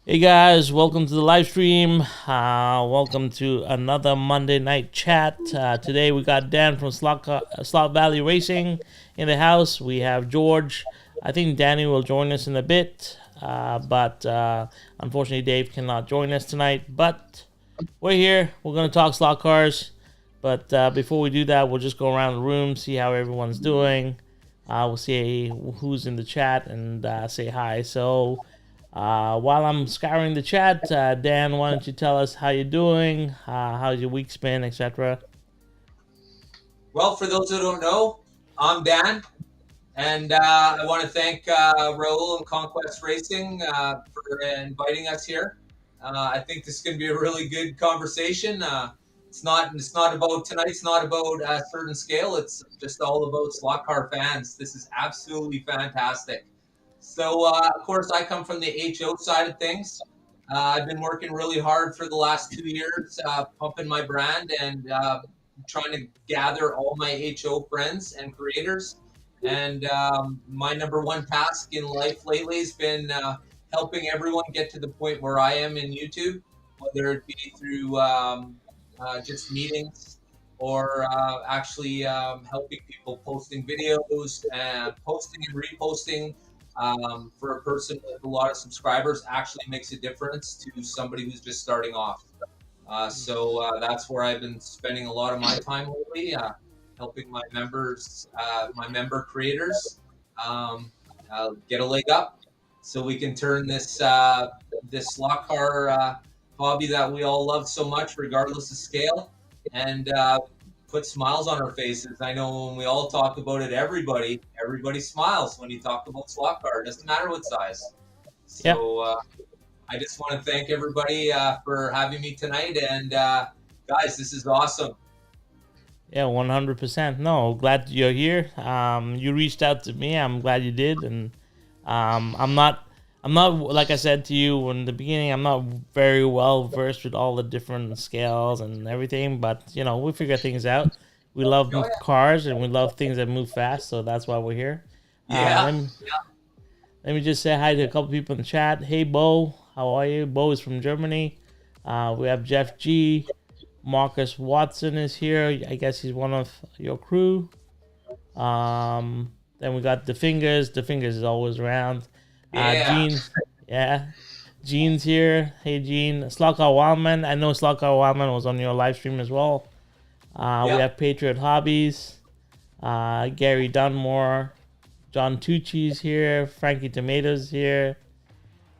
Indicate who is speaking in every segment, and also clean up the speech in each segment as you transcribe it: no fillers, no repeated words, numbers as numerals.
Speaker 1: Hey guys, welcome to the live stream. Welcome to another Monday night chat. Today we got Dan from Slot Valley Racing in the house. We have George. I think Danny will join us in a bit, but unfortunately Dave cannot join us tonight. But we're here. We're going to talk slot cars. But before we do that, we'll just go around the room, see how everyone's doing. We'll see who's in the chat and say hi. So while I'm scouring the chat, Dan, why don't you tell us how you're doing, how's your week's been, etc.
Speaker 2: Well, for those who don't know, I'm Dan, and I want to thank Raul and Conquest Racing for inviting us here. I think this is going to be a really good conversation. It's not about tonight's not about a certain scale. It's just all about slot car fans. This is absolutely fantastic. So, of course, I come from the HO side of things. I've been working really hard for the last 2 years, pumping my brand and trying to gather all my HO friends and creators. And my number one task in life lately has been helping everyone get to the point where I am in YouTube, whether it be through just meetings or actually helping people posting videos and posting and reposting. For a person with a lot of subscribers, actually makes a difference to somebody who's just starting off. So that's where I've been spending a lot of my time lately, helping my members, my member creators, get a leg up, so we can turn this slot car hobby that we all love so much, regardless of scale, and put smiles on our faces. I know when we all talk about it, everybody smiles when you talk about slot car. It doesn't matter what size.
Speaker 1: Yeah,
Speaker 2: So I just want to thank everybody for having me tonight. And guys, this is awesome.
Speaker 1: yeah, 100%. No, glad you're here. You reached out to me. I'm glad you did, and I'm not like I said to you in the beginning. I'm not very well versed with all the different scales and everything, but we figure things out. We love
Speaker 2: Oh,
Speaker 1: cars and we love things that move fast, so that's why we're here. Uh,
Speaker 2: yeah.
Speaker 1: let me Let me just say hi to a couple people in the chat. Hey, Bo, how are you? Bo is from Germany. We have Jeff G. Marcus Watson is here. I guess he's one of your crew. Then we got the Fingers. The Fingers is always around.
Speaker 2: Yeah.
Speaker 1: Gene, yeah. Gene's here. Hey, Gene. Slaughter Wildman. I know Slaughter Wildman was on your live stream as well. We
Speaker 2: Yep.
Speaker 1: have Patriot Hobbies. Gary Dunmore. John Tucci's here. Frankie Tomatoes here.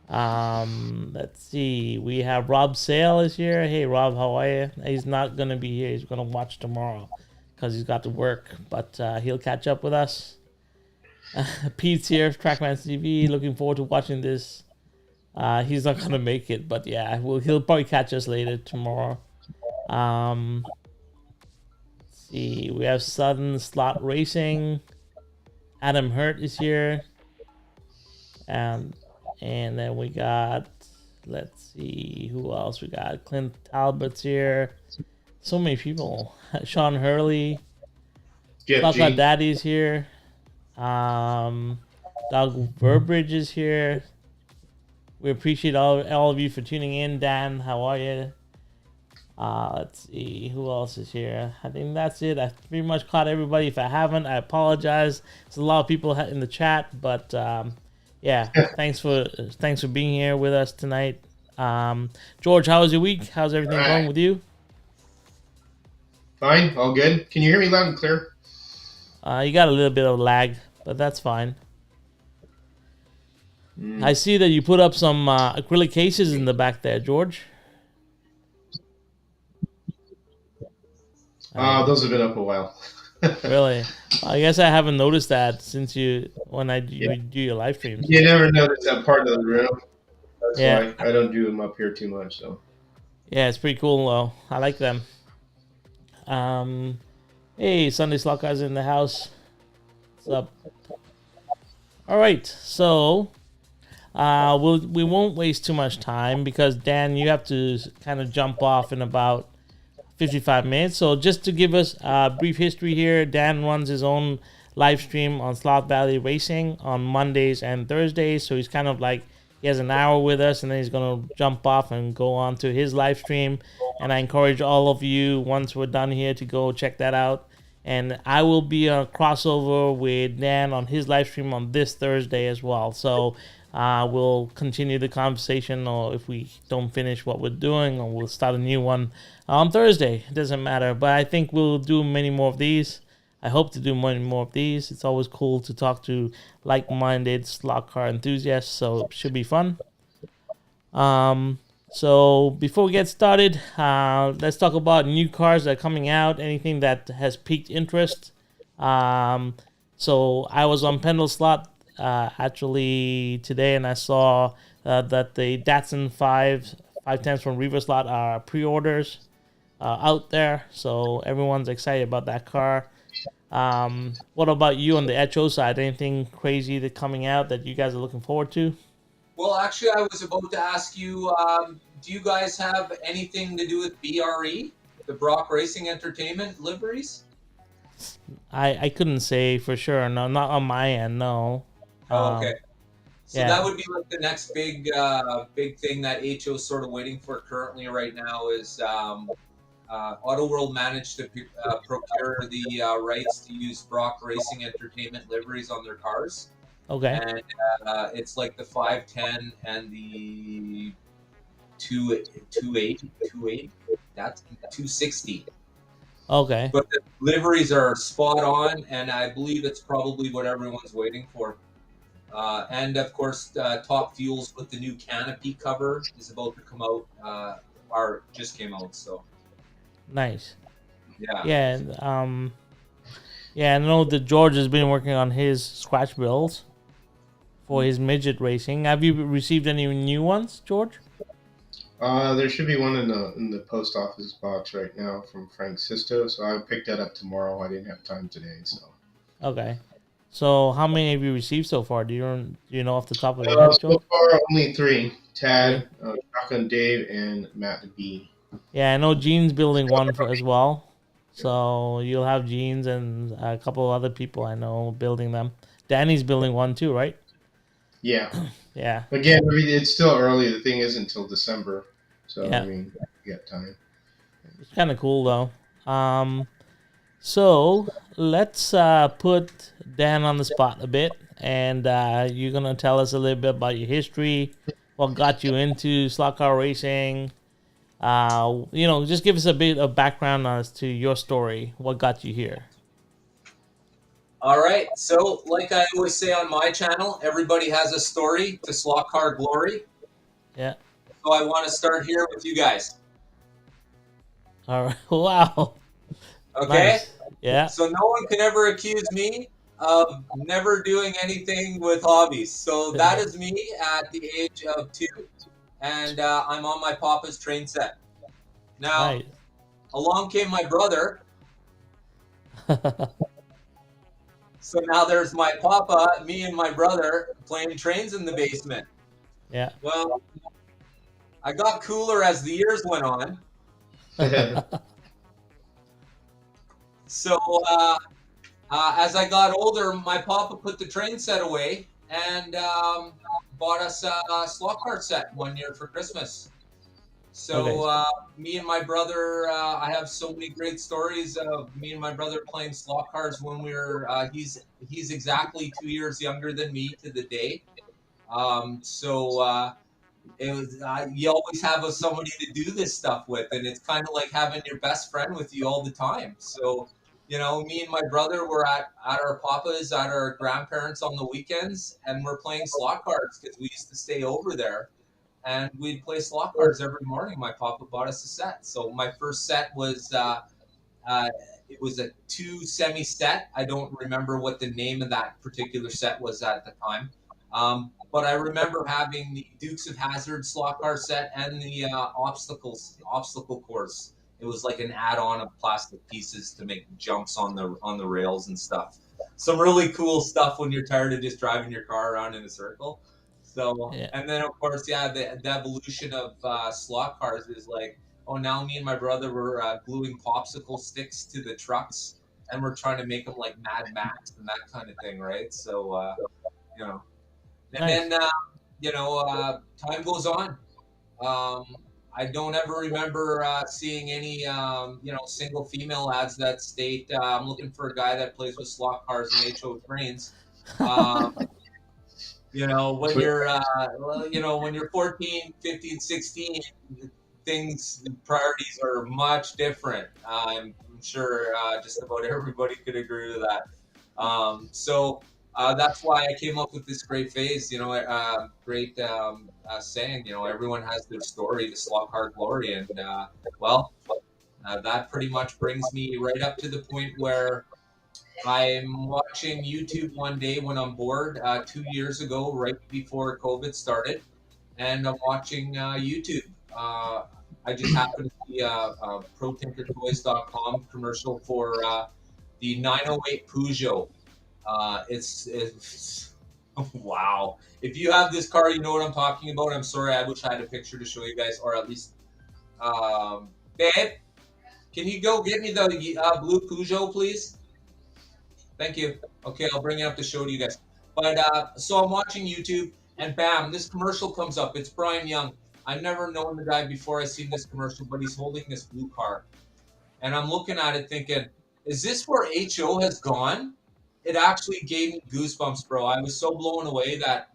Speaker 1: Let's see. We have Rob Sale is here. Hey, Rob, how are you? He's not gonna be here. He's gonna watch tomorrow because he's got to work, but he'll catch up with us. Pete's here, Trackman TV. Looking forward to watching this. He's not gonna make it, but yeah, he'll probably catch us later tomorrow. Let's see. We have Sudden Slot Racing. Adam Hurt is here. And then we got, let's see, who else we got? Clint Talbot's here. So many people. Sean Hurley.
Speaker 3: Jeff
Speaker 1: Slapshot
Speaker 3: G.
Speaker 1: Daddy's here. Doug Burbridge is here. We appreciate all of you for tuning in. Dan, how are you? Let's see, who else is here? I think that's it. I pretty much caught everybody. If I haven't, I apologize. There's a lot of people in the chat, but yeah, thanks for being here with us tonight. George, how was your week? How's everything
Speaker 3: All
Speaker 1: going
Speaker 3: right.
Speaker 1: with you?
Speaker 3: Fine. All good. Can you hear me loud and clear?
Speaker 1: You got a little bit of lag, but that's fine. I see that you put up some acrylic cases in the back there, George.
Speaker 3: Those have been up a while.
Speaker 1: Really? I guess I haven't noticed that since when
Speaker 3: Yeah.
Speaker 1: you do your live streams.
Speaker 3: You never notice that part of the room. That's
Speaker 1: Yeah,
Speaker 3: why I don't do them up here too much. So
Speaker 1: yeah, it's pretty cool though. I like them. Hey, Sunday Slot Guys in the house. What's up? All right, so we won't waste too much time because Dan, you have to kind of jump off in about 55 minutes. So just to give us a brief history here, Dan runs his own live stream on Slot Valley Racing on Mondays and Thursdays. So he's kind of like He has an hour with us, and then he's gonna jump off and go on to his live stream. And I encourage all of you, once we're done here, to go check that out. And I will be a crossover with Dan on his live stream on this Thursday as well. So we'll continue the conversation, or if we don't finish what we're doing, or we'll start a new one on Thursday. It doesn't matter. But I think we'll do many more of these. I hope to do many more of these. It's always cool to talk to like-minded slot car enthusiasts, so it should be fun. So before we get started, let's talk about new cars that are coming out. Anything that has piqued interest. So I was on Pendle Slot actually today, and I saw that the Datsun 510s from Reverse Slot are pre-orders out there. So everyone's excited about that car. What about you on the HO side? Anything crazy that coming out that you guys are looking forward to?
Speaker 2: Well, actually, I was about to ask you, do you guys have anything to do with BRE, the Brock Racing Entertainment liveries?
Speaker 1: I couldn't say for sure. No, not on my end. No.
Speaker 2: Oh, okay. So that
Speaker 1: Yeah.
Speaker 2: would be like the next big thing that HO is sort of waiting for currently right now is Auto World managed to procure the rights to use Brock Racing Entertainment liveries on their cars.
Speaker 1: Okay.
Speaker 2: And it's like the 510 and the 280, that's 260.
Speaker 1: Okay.
Speaker 2: But the liveries are spot on, and I believe it's probably what everyone's waiting for. And of course, Top Fuels with the new canopy cover is about to come out, or just came out. So
Speaker 1: Nice.
Speaker 2: yeah.
Speaker 1: Yeah. Yeah. I know that George has been working on his scratch builds for his midget racing. Have you received any new ones, George?
Speaker 3: There should be one in the post office box right now from Frank Sisto, so I'll pick that up tomorrow. I didn't have time today, so.
Speaker 1: Okay. So how many have you received so far? Do you know off the top of your head,
Speaker 3: So
Speaker 1: George?
Speaker 3: far, only three:
Speaker 1: Three.
Speaker 3: Tad, Shotgun Dave, and Matt B.
Speaker 1: Yeah, I know Gene's building one for as well. So you'll have Gene's and a couple of other people I know building them. Danny's building one too, right?
Speaker 3: Yeah.
Speaker 1: Yeah.
Speaker 3: Again, I mean, it's still early. The thing isn't until December, so I
Speaker 1: Yeah.
Speaker 3: mean, you got time.
Speaker 1: It's kind of cool though. So let's put Dan on the spot a bit, and you're gonna tell us a little bit about your history, what got you into slot car racing. Just give us a bit of background as to your story. What got you here?
Speaker 2: All right. So, like I always say on my channel, everybody has a story to slot car glory.
Speaker 1: Yeah.
Speaker 2: So I want to start here with you guys.
Speaker 1: All right. Wow.
Speaker 2: Okay.
Speaker 1: Nice. Yeah.
Speaker 2: So no one can ever accuse me of never doing anything with hobbies. So that is me at the age of 2, and I'm on my papa's train set. Now,
Speaker 1: Nice.
Speaker 2: along came my brother. So now there's my papa, me and my brother playing trains in the basement.
Speaker 1: Yeah.
Speaker 2: Well, I got cooler as the years went on. So as I got older, my papa put the train set away and bought us a slot car set one year for Christmas. So
Speaker 1: Okay.
Speaker 2: me and my brother, I have so many great stories of me and my brother playing slot cars when we were. He's exactly 2 years younger than me to the day. So it was you always have somebody to do this stuff with, and it's kind of like having your best friend with you all the time. So me and my brother were at our papa's, at our grandparents on the weekends, and we're playing slot cards because we used to stay over there, and we'd play slot cards every morning. My papa bought us a set. So my first set was uh, it was a 2 semi set. I don't remember what the name of that particular set was at the time. But I remember having the Dukes of Hazzard slot car set and the obstacle course. It was like an add-on of plastic pieces to make jumps on the rails and stuff. Some really cool stuff when you're tired of just driving your car around in a circle. So,
Speaker 1: Yeah.
Speaker 2: and then of course, yeah, the evolution of slot cars is like, oh, now me and my brother were gluing popsicle sticks to the trucks, and we're trying to make them like Mad Max and that kind of thing, right? So, you know, and
Speaker 1: Nice.
Speaker 2: then time goes on. Um, I don't ever remember seeing any, single female ads that state, I'm looking for a guy that plays with slot cars and HO trains. Um,
Speaker 3: That's
Speaker 2: when
Speaker 3: what
Speaker 2: you're, when you're 14, 15, 16, things, priorities are much different. I'm sure just about everybody could agree with that. So that's why I came up with this great phase, great saying, everyone has their story, the slot car glory. And that pretty much brings me right up to the point where I'm watching YouTube one day when I'm bored, 2 years ago, right before COVID started, and I'm watching YouTube. Uh, I just happened to see a ProTinkerToys.com commercial for the 908 Peugeot. It's wow. If you have this car, you know what I'm talking about. I'm sorry, I wish I had a picture to show you guys, or at least, babe, can you go get me the blue Peugeot, please? Thank you. Okay, I'll bring it up to show to you guys. But so I'm watching YouTube, and bam, this commercial comes up. It's Brian Young. I've never known the guy before I seen this commercial, but he's holding this blue car, and I'm looking at it thinking, is this where HO has gone? It actually gave me goosebumps, bro. I was so blown away that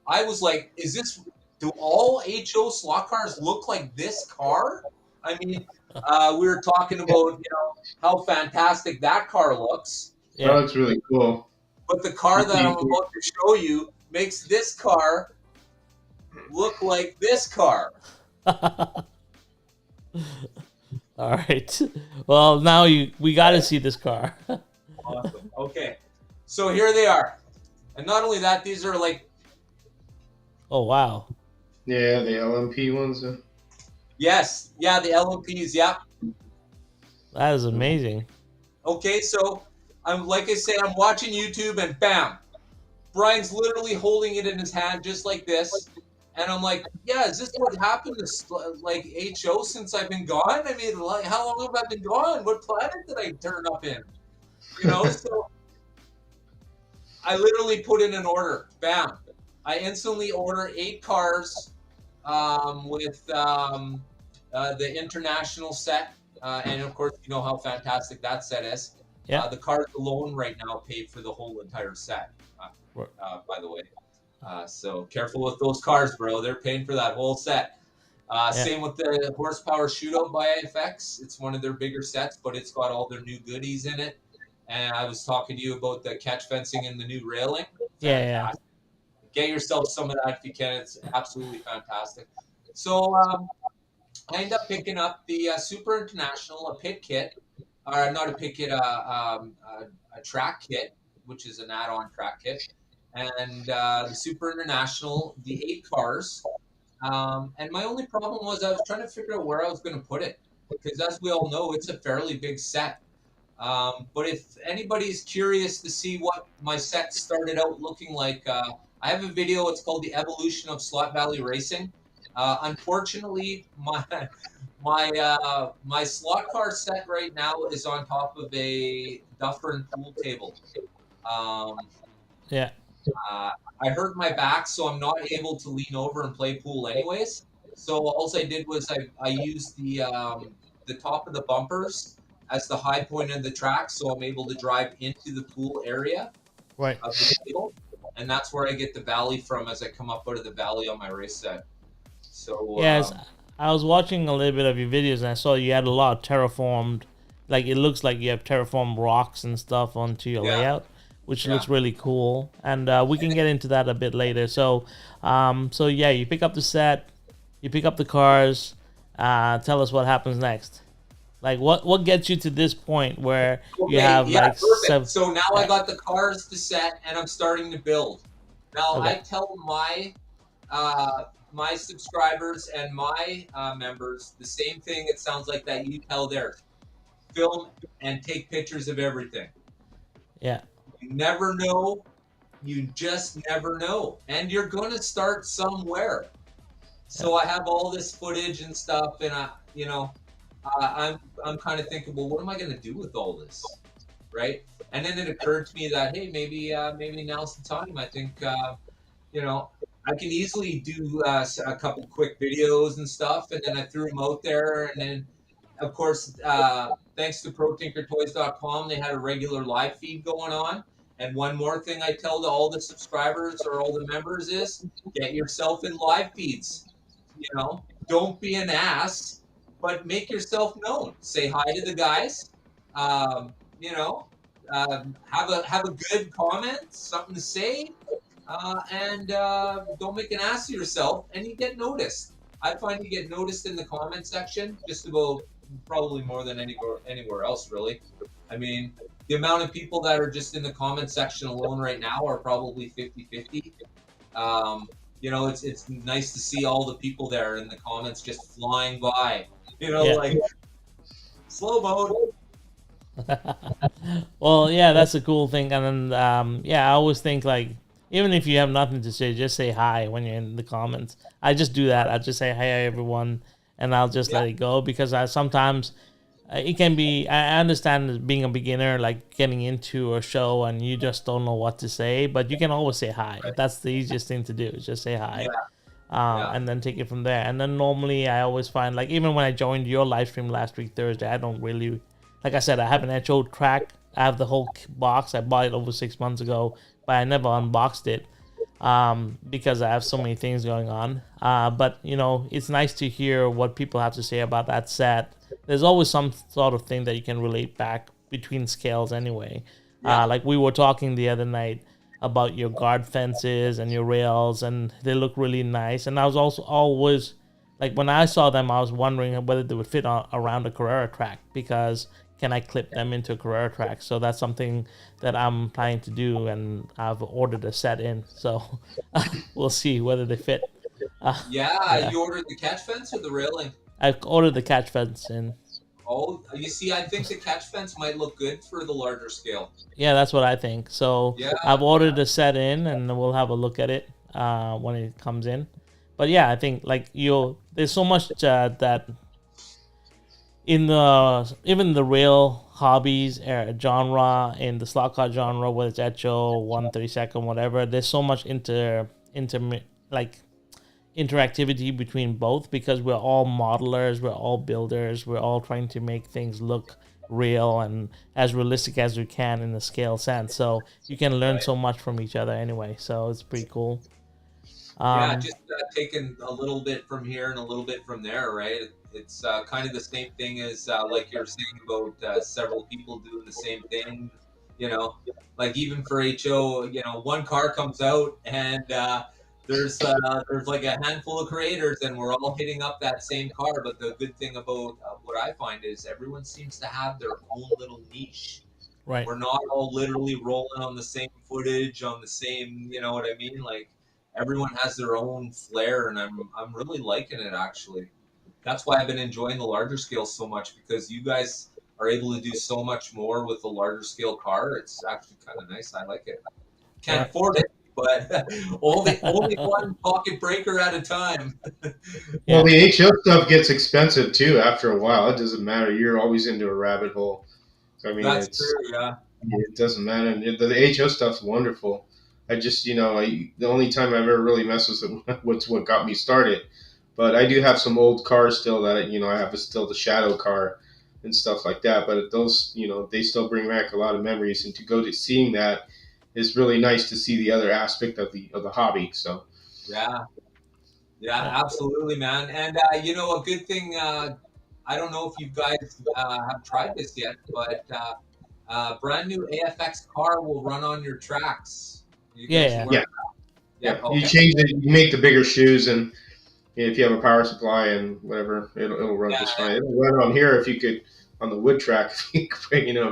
Speaker 2: I was like, is this, do all HO slot cars look like this car? I mean, we were talking about, how fantastic that car looks,
Speaker 3: that
Speaker 1: Yeah.
Speaker 3: looks really cool.
Speaker 2: but the car that I'm
Speaker 3: You-
Speaker 2: about to show you makes this car look like this car.
Speaker 1: All right. Well, now we got to see this car.
Speaker 2: Awesome. Okay. So here they are. And not only that, these are like,
Speaker 1: Oh wow,
Speaker 3: Yeah, the LMP ones.
Speaker 2: yes, yeah, the LMPs, yeah.
Speaker 1: that is amazing.
Speaker 2: Okay, so I'm, like I say, I'm watching YouTube and bam, Brian's literally holding it in his hand just like this. And I'm like, yeah, is this what happened to like HO since I've been gone? I mean, like, how long have I been gone? What planet did I turn up in? So I literally put in an order. Bam. I instantly order 8 cars with the international set. And of course, you know how fantastic that set is.
Speaker 1: Yeah.
Speaker 2: The cars alone right now pay for the whole entire set,
Speaker 1: Right.
Speaker 2: by the way. So careful with those cars, bro. They're paying for that whole set.
Speaker 1: Yeah.
Speaker 2: Same with the horsepower shootout by IFX. It's one of their bigger sets, but it's got all their new goodies in it. And I was talking to you about the catch fencing and the new railing.
Speaker 1: Yeah,
Speaker 2: Fantastic. Get yourself some of that if you can. It's absolutely fantastic. So I end up picking up the Super International, a pit kit, or not a pit kit, a track kit, which is an add-on track kit, and the Super International, the 8 cars. And my only problem was I was trying to figure out where I was going to put it, because as we all know, it's a fairly big set. But if anybody's curious to see what my set started out looking like, I have a video. It's called "The Evolution of Slot Valley Racing." Unfortunately, my slot car set right now is on top of a Dufferin pool table. Um,
Speaker 1: Yeah.
Speaker 2: I hurt my back, so I'm not able to lean over and play pool anyways. So all I did was I used the top of the bumpers as the high point of the track, so I'm able to drive into the pool area
Speaker 1: Right.
Speaker 2: of the table, and that's where I get the valley from as I come up out of the valley on my race set. So
Speaker 1: Yes, I was watching a little bit of your videos and I saw you had a lot of terraformed, like it looks like you have terraformed rocks and stuff onto your
Speaker 2: Yeah.
Speaker 1: layout, which
Speaker 2: Yeah.
Speaker 1: looks really cool. And we can get into that a bit later. So yeah, you pick up the set, you pick up the cars. Tell us what happens next. Like what gets you to this point where you have like
Speaker 2: perfect.
Speaker 1: 7?
Speaker 2: So now I got the cars to set, and I'm starting to build. Now
Speaker 1: Okay.
Speaker 2: I tell my subscribers and my members the same thing. It sounds like that you tell theirs. Film and take pictures of everything.
Speaker 1: Yeah.
Speaker 2: You never know. You just never know, and you're gonna start somewhere. So I have all this footage and stuff, and I'm kind of thinking, well, what am I going to do with all this, right? And then it occurred to me that hey, maybe now's the time. I think I can easily do a couple quick videos and stuff, and then I threw them out there. And then, of course, thanks to ProTinkerToys.com, they had a regular live feed going on. And one more thing I tell to all the subscribers or all the members is get yourself in live feeds. Don't be an ass, but make yourself known. Say hi to the guys. Um, you know, have a good comment, something to say, and don't make an ass of yourself, and you get noticed. I find you get noticed in the comment section just about probably more than anywhere else, really. I mean, the amount of people that are just in the comment section alone right now are probably 50-50. Um, it's nice to see all the people there in the comments just flying by.
Speaker 1: Yeah.
Speaker 2: Like slow mode.
Speaker 1: Well, yeah, that's a cool thing. And then, yeah, I always think like, even if you have nothing to say, just say hi when you're in the comments. I just do that. I just say hi everyone, and I'll just
Speaker 2: Yeah.
Speaker 1: let it go because I sometimes it can be. I understand being a beginner, like getting into a show and you just don't know what to say, but you can always say hi.
Speaker 2: Right.
Speaker 1: That's the easiest thing to do. Is just say hi.
Speaker 2: Yeah. Yeah.
Speaker 1: And then take it from there. And then normally I always find like even when I joined your live stream last week Thursday, I don't really, like I said, I have an HO track. I have the whole box. I bought it over 6 months ago, but I never unboxed it because I have so many things going on. But it's nice to hear what people have to say about that set. There's always some sort of thing that you can relate back between scales anyway.
Speaker 2: Yeah.
Speaker 1: Like we were talking the other night about your guard fences and your rails, and they look really nice. And I was also always like, when I saw them, I was wondering whether they would fit around a Carrera track, because can I clip them into a Carrera track? So that's something that I'm planning to do, and I've ordered a set in. So we'll see whether they fit.
Speaker 2: Yeah.
Speaker 1: Yeah.
Speaker 2: You ordered the catch fence or the railing?
Speaker 1: I ordered the catch fence in.
Speaker 2: Oh, you see, I think the catch fence might look good for the larger scale.
Speaker 1: Yeah, that's what I think. So
Speaker 2: Yeah.
Speaker 1: I've ordered a set in, and we'll have a look at it when it comes in. But yeah, I think like there's so much that in the even the real hobbies genre, in the slot car genre, whether it's Echo, 132nd, whatever. There's so much like interactivity between both, because we're all modelers, we're all builders, we're all trying to make things look real and as realistic as we can in the scale sense. So you can learn
Speaker 2: Right.
Speaker 1: so much from each other anyway. So it's pretty cool.
Speaker 2: Yeah,
Speaker 1: Um,
Speaker 2: just taking a little bit from here and a little bit from there, right? It's kind of the same thing as like you're saying about several people doing the same thing. You know, like even for HO, one car comes out and there's like a handful of creators and we're all hitting up that same car. But the good thing about what I find is everyone seems to have their own little niche.
Speaker 1: right.
Speaker 2: We're not all literally rolling on the same footage, on the same, you know what I mean? Like everyone has their own flair, and I'm really liking it actually. That's why I've been enjoying the larger scale so much, because you guys are able to do so much more with the larger scale car. It's actually kind of nice. I like it. Can't
Speaker 1: Yeah.
Speaker 2: afford it, but only one pocket breaker at a time.
Speaker 3: Well,
Speaker 1: Yeah.
Speaker 3: the HO stuff gets expensive too after a while. It doesn't matter. You're always into a rabbit hole. I mean,
Speaker 2: That's true. Yeah.
Speaker 3: it doesn't matter. And the HO stuff's wonderful. I just, the only time I've ever really messed with it, what's what got me started. But I do have some old cars still that, I have still the Shadow car and stuff like that. But those, they still bring back a lot of memories. And to go to seeing that is really nice to see the other aspect of the hobby. So,
Speaker 2: Yeah. Yeah.
Speaker 1: Yeah.
Speaker 2: Absolutely, man. And a good thing. I don't know if you guys have tried this yet, but brand new AFX car will run on your tracks. You
Speaker 1: Yeah.
Speaker 2: guys
Speaker 1: Yeah.
Speaker 2: aware?
Speaker 3: yeah,
Speaker 2: Of that? Yeah.
Speaker 3: yeah. You
Speaker 2: Okay.
Speaker 3: change it, you make the bigger shoes, and if you have a power supply and whatever, it'll run
Speaker 2: Yeah.
Speaker 3: just fine. It'll run on here if you could on the wood track. I'm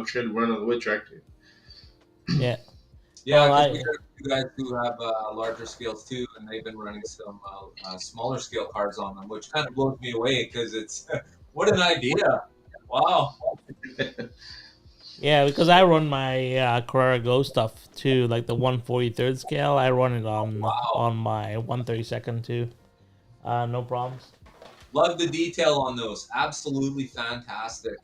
Speaker 3: sure it'll run on the wood track too.
Speaker 1: Yeah.
Speaker 2: Yeah.
Speaker 1: Well,
Speaker 2: Because we
Speaker 1: I
Speaker 2: got two guys who have larger scales too, and they've been running some smaller scale cars on them, which kind of blows me away because it's what an idea! Wow.
Speaker 1: Yeah, because I run my Carrera Go stuff too, like the 143rd scale. I run it
Speaker 2: Wow.
Speaker 1: on my 132nd too. No problems.
Speaker 2: Love the detail on those. Absolutely fantastic.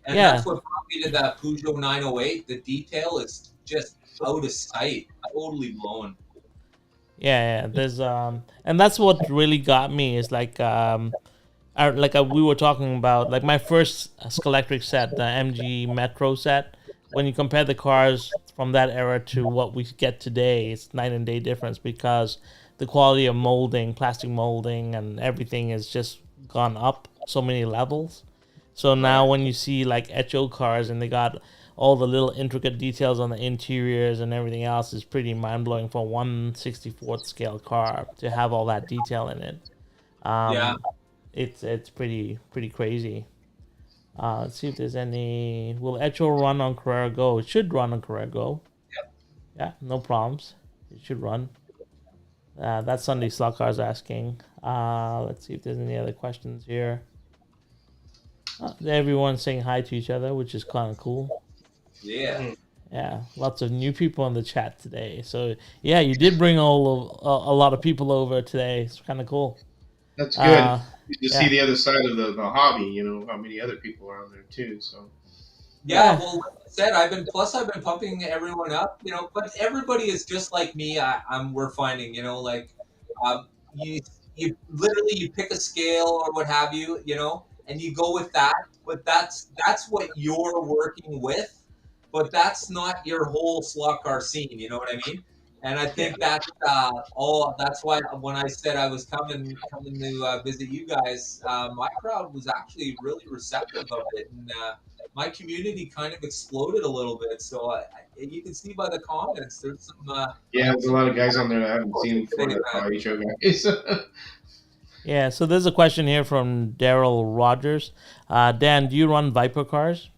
Speaker 2: And that's
Speaker 1: Yeah,
Speaker 2: what brought me to that Peugeot 908. The detail is just out of sight. Totally blown.
Speaker 1: Yeah, there's and that's what really got me is like we were talking about like my first Scalextric set, the MG Metro set. When you compare the cars from that era to what we get today, it's night and day difference because the quality of molding, plastic molding, and everything has just gone up so many levels. So now
Speaker 2: Right.
Speaker 1: when you see like Echo cars and they got all the little intricate details on the interiors and everything else is pretty mind blowing for 1/64th scale car to have all that detail in it.
Speaker 2: Yeah.
Speaker 1: Um, it's pretty crazy. Let's see if there's any. Will Echo run on Carrera Go? It should run on Carrera Go. Yeah, no problems. It should run. That's Sunday Slot Cars asking. Let's see if there's any other questions here. Everyone's saying hi to each other, which is kind of cool.
Speaker 2: Yeah.
Speaker 1: Yeah, lots of new people in the chat today. So yeah, you did bring all of a lot of people over today. It's kind of cool.
Speaker 3: That's good.
Speaker 1: Uh,
Speaker 3: You see
Speaker 1: yeah,
Speaker 3: the other side of the hobby. You know how many other people are on there too. So
Speaker 2: Yeah,
Speaker 1: yeah,
Speaker 2: well, like I said, I've been pumping everyone up, but everybody is just like me. We're finding, you you pick a scale or what have you, and you go with that. But that's what you're working with, but that's not your whole slot car scene. You know what I mean? And I
Speaker 3: yeah,
Speaker 2: think that's all. That's why when I said I was coming to visit you guys, my crowd was actually really receptive of it, and my community kind of exploded a little bit. So you can see by the comments, there's
Speaker 3: yeah. There's a
Speaker 2: some
Speaker 3: lot of guys on there that I haven't seen before
Speaker 2: today,
Speaker 3: that
Speaker 2: man.
Speaker 3: are HO guys.
Speaker 1: yeah. So there's a question here from Daryl Rogers. Dan, do you run Viper cars?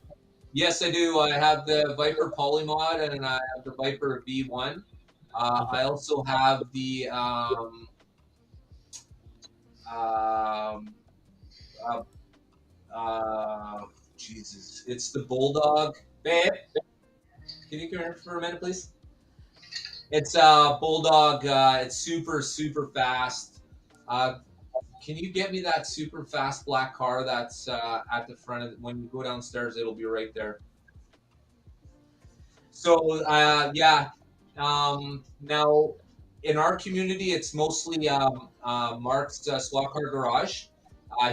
Speaker 2: Yes, I do. I have the Viper Polymod and I have the Viper V1.
Speaker 1: Okay.
Speaker 2: I also have the um, uh, uh, Jesus, it's the Bulldog. Babe, can you come here for a minute, please? It's Bulldog. It's super fast. Uh, Can you get me that super fast black car that's at the front of when you go downstairs? It'll be right there. So yeah, now in our community, it's mostly Mark's Slot Car Garage.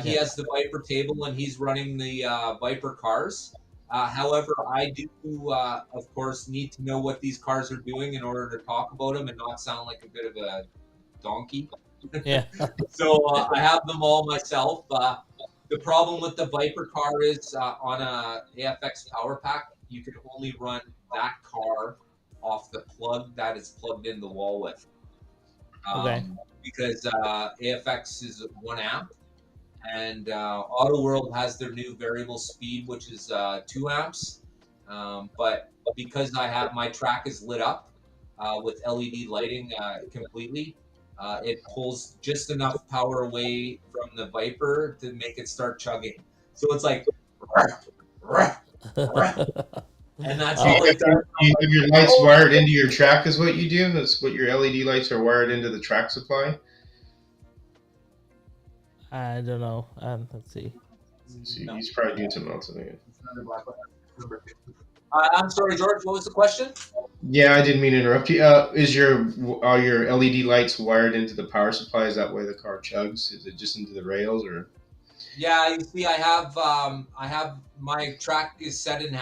Speaker 2: He
Speaker 1: Yeah.
Speaker 2: has the Viper table and he's running the Viper cars. However, I do, of course, need to know what these cars are doing in order to talk about them and not sound like a bit of a donkey.
Speaker 1: Yeah.
Speaker 2: So I have them all myself. The problem with the Viper car is on a AFX power pack, you can only run that car off the plug that is plugged in the wall with.
Speaker 1: Okay.
Speaker 2: Because AFX is 1 amp, and Auto World has their new variable speed, which is 2 amps. But because I have my track is lit up with LED lighting completely, it pulls just enough power away from the Viper to make it start chugging. So it's like, and that's
Speaker 3: Do you
Speaker 2: all
Speaker 1: Oh,
Speaker 2: it
Speaker 3: have
Speaker 2: does. I'm
Speaker 3: you
Speaker 2: like,
Speaker 3: have your lights
Speaker 2: oh,
Speaker 3: wired into your track? Is what you do? That's what your LED lights are wired into the track supply.
Speaker 1: I don't know. Let's see.
Speaker 3: So
Speaker 2: no,
Speaker 3: he's probably doing something else. I think.
Speaker 2: it's another black one. I'm sorry, George. What was the question?
Speaker 3: Yeah, I didn't mean to interrupt you. Is are your LED lights wired into the power supply? Is that way the car chugs? Is it just into the rails or?
Speaker 2: Yeah, you see, I have my track is set in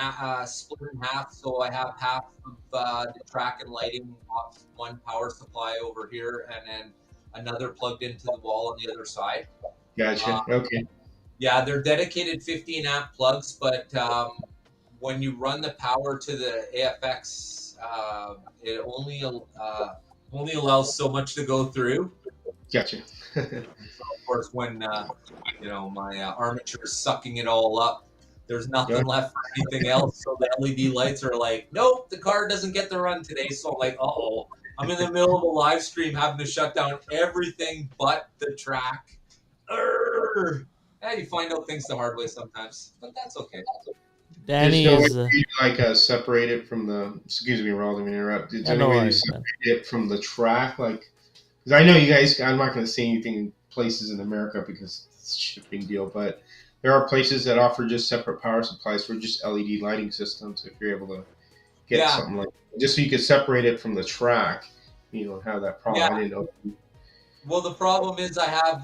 Speaker 2: split in half, so I have half of the track and lighting off one power supply over here, and then another plugged into the wall on the other side. Uh,
Speaker 3: Gotcha. Okay.
Speaker 2: yeah, they're dedicated 15 amp plugs, but when you run the power to the AFX, it only allows so much to go through.
Speaker 3: Gotcha.
Speaker 2: So of course, when my armature is sucking it all up, there's
Speaker 3: Yeah.
Speaker 2: nothing left for anything else. So the LED lights are like, nope, the car doesn't get to run today. So I'm like, oh, I'm in the middle of a live stream having to shut down everything but the track. Urgh. Yeah, you find out things the hard way sometimes, but that's okay.
Speaker 3: There's
Speaker 1: Danny
Speaker 3: no way
Speaker 1: is.
Speaker 3: for you to separate it from the. Excuse me, Raul. Let me interrupt. Is
Speaker 1: Yeah,
Speaker 3: there any
Speaker 1: no
Speaker 3: way to
Speaker 1: worries, man.
Speaker 3: separate it from the track? Like, because I know you guys. I'm not going to say anything in places in America because it's a shipping deal, but there are places that offer just separate power supplies for just LED lighting systems. If you're able to get
Speaker 2: Yeah,
Speaker 3: something like just so you can separate it from the track, have that problem.
Speaker 2: Yeah.
Speaker 3: I didn't know.
Speaker 2: Well, the problem is I have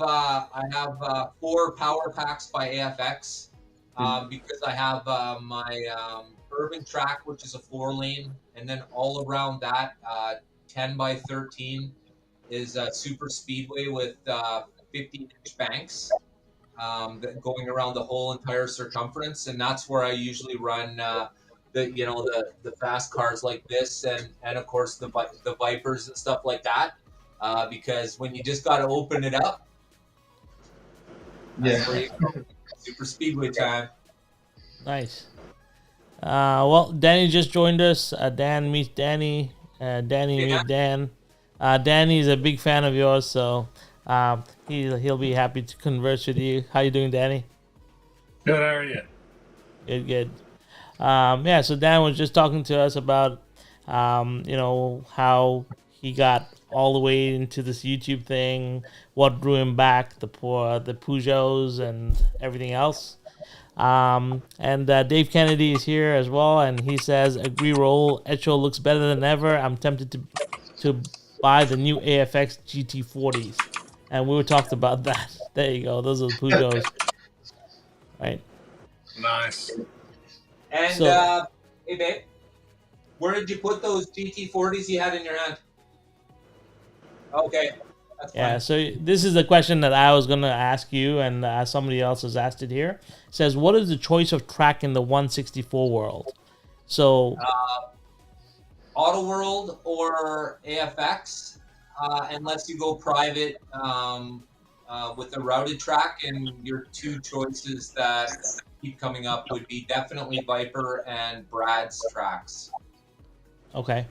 Speaker 2: 4 power packs by AFX because I have my urban track, which is a 4 lane, and then all around that 10 by 13 is a super speedway with 15-inch banks going around the whole entire circumference, and that's where I usually run the fast cars like this, and of course the Vipers and stuff like that, because when you just got to open it up, that's where
Speaker 3: Yeah.
Speaker 2: you go. Super speedway time.
Speaker 1: Nice. Well, Danny just joined us. Dan meets Danny. Danny
Speaker 2: Hey,
Speaker 1: meets Dan. Danny is a big fan of yours, so he'll be happy to converse with you. How you doing, Danny?
Speaker 4: Good, how are you?
Speaker 1: Good. Yeah, so Dan was just talking to us about, how he got all the way into this YouTube thing, what drew him back, the Peugeots and everything else. And Dave Kennedy is here as well, and he says, "Agree, roll. Echo looks better than ever. I'm tempted to buy the new AFX GT40s." And we were talked about that. There you go. Those are the Peugeots, right?
Speaker 4: Nice.
Speaker 2: And
Speaker 1: So-
Speaker 2: hey, babe, where did you put those GT40s you had in your hand? Okay, that's fine.
Speaker 1: Yeah, so this is a question that I was going to ask you, and somebody else has asked it here. It says, what is the choice of track in the 164 world? So,
Speaker 2: Auto World or AFX, unless you go private with a routed track, and your 2 choices that keep coming up would be definitely Viper and Brad's tracks.
Speaker 1: okay.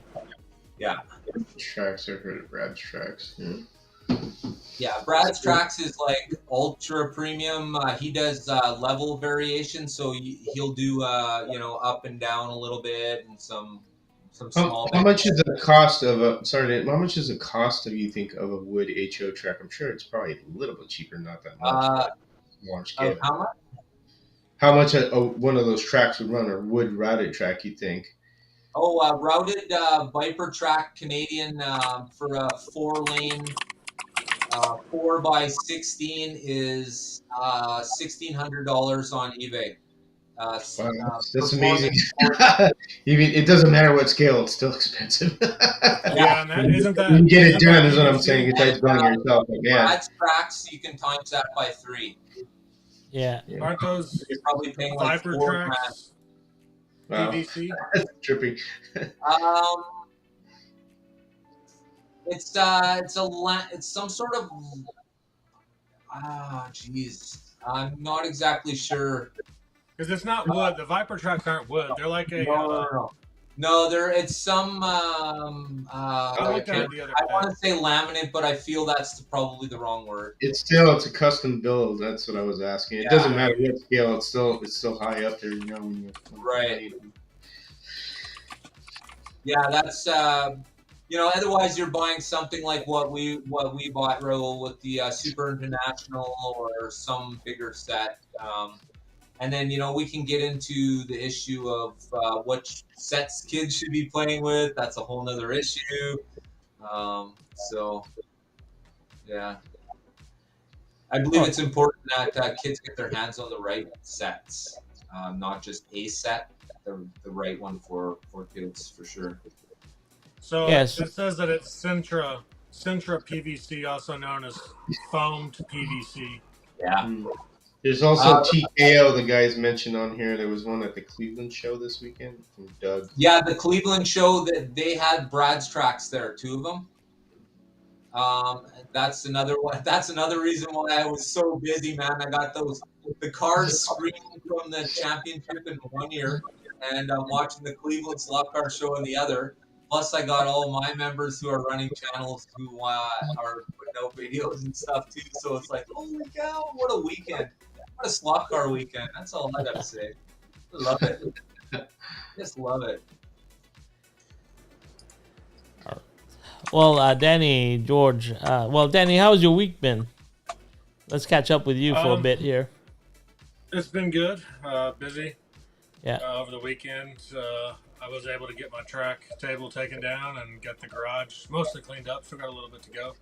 Speaker 2: Yeah.
Speaker 3: Tracks. I've heard of Brad's tracks.
Speaker 2: Yeah, Brad's tracks is like ultra premium. He does level variation, so he'll do up and down a little bit and some small.
Speaker 3: How much is the cost of a? Sorry, how much is the cost of you think of a wood HO track? I'm sure it's probably a little bit cheaper, not that much. Smaller scale.
Speaker 2: How much?
Speaker 3: How much one of those tracks would run, or wood routed track? You think?
Speaker 2: Oh, routed Viper track Canadian for a 4-lane 4x16 is $1,600 on eBay.
Speaker 3: Wow, that's amazing. Even it doesn't matter what scale; it's still expensive.
Speaker 4: Yeah, and that, isn't that...
Speaker 3: You get it
Speaker 4: isn't
Speaker 3: done,
Speaker 4: that
Speaker 3: is what I'm
Speaker 4: PVC?
Speaker 3: saying. Besides building it yourself, like, yeah.
Speaker 2: Brad's tracks, you can times that by 3.
Speaker 1: Yeah.
Speaker 4: Aren't those
Speaker 2: You're probably paying like
Speaker 4: Viper
Speaker 2: $4,000.
Speaker 4: tracks
Speaker 3: Wow.
Speaker 4: PVC?
Speaker 3: That's trippy.
Speaker 2: It's some sort of I'm not exactly sure.
Speaker 4: Because it's not wood. The Viper tracks aren't wood. They're like a...
Speaker 2: No, it's some
Speaker 4: I looked at it the other
Speaker 2: I want
Speaker 4: day.
Speaker 2: to say laminate, but I feel that's probably the wrong word.
Speaker 3: It's a custom build. That's what I was asking. It
Speaker 2: Yeah.
Speaker 3: doesn't matter what scale. It's still high up there. When you
Speaker 2: Right. Yeah, that's otherwise you're buying something like what we bought, Raul, with the Super International or some bigger set. And then, we can get into the issue of what sets kids should be playing with. That's a whole nother issue. So, yeah. I believe it's important that kids get their hands on the right sets, not just a set, the right one for kids, for sure.
Speaker 4: So
Speaker 1: Yes.
Speaker 4: it says that it's Sintra PVC, also known as foamed PVC.
Speaker 2: Yeah.
Speaker 3: There's also TKO. The guys mentioned on here. There was one at the Cleveland show this weekend from Doug.
Speaker 2: Yeah, the Cleveland show, that they had Brad's tracks there, 2 of them. That's another one. That's another reason why I was so busy, man. I got the cars screened from the championship in 1 year, and I'm watching the Cleveland slot car show in the other. Plus, I got all my members who are running channels who are putting out videos and stuff too. So it's like, holy cow, what a weekend! What a slot car weekend. That's all I gotta say. Love it. Just love it.
Speaker 1: Well, Danny, George. Danny, how's your week been? Let's catch up with you for a bit here.
Speaker 4: It's been good. Busy.
Speaker 1: Yeah.
Speaker 4: Over the weekend, I was able to get my track table taken down and get the garage mostly cleaned up. Still got a little bit to go,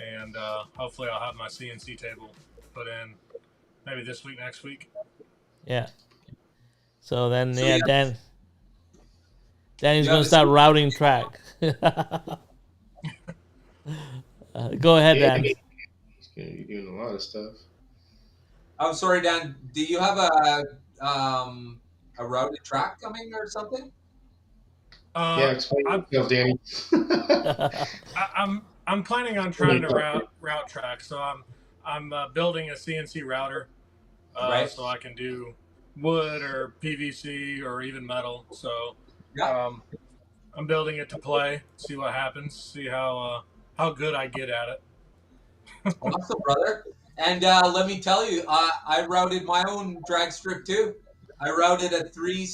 Speaker 4: and hopefully I'll have my CNC table put in maybe this week, next week.
Speaker 1: Yeah. So then,
Speaker 2: So
Speaker 1: yeah,
Speaker 2: you
Speaker 1: Danny's
Speaker 2: you
Speaker 1: gonna
Speaker 2: have a
Speaker 1: start routing track. Go ahead,
Speaker 3: Yeah,
Speaker 1: Dan.
Speaker 3: he's gonna be doing a lot of stuff.
Speaker 2: I'm sorry, Dan. Do you have a routed track coming or something?
Speaker 3: Yeah,
Speaker 4: Uh,
Speaker 3: explain
Speaker 4: I,
Speaker 3: yourself, Danny.
Speaker 4: I'm planning on trying to route track, so I'm building a CNC router,
Speaker 2: Right.
Speaker 4: so I can do wood or PVC or even metal. So
Speaker 2: Yeah.
Speaker 4: um, I'm building it to play, see what happens, see how good I get at it.
Speaker 2: Awesome, brother. And let me tell you, I routed my own drag strip too. I routed a three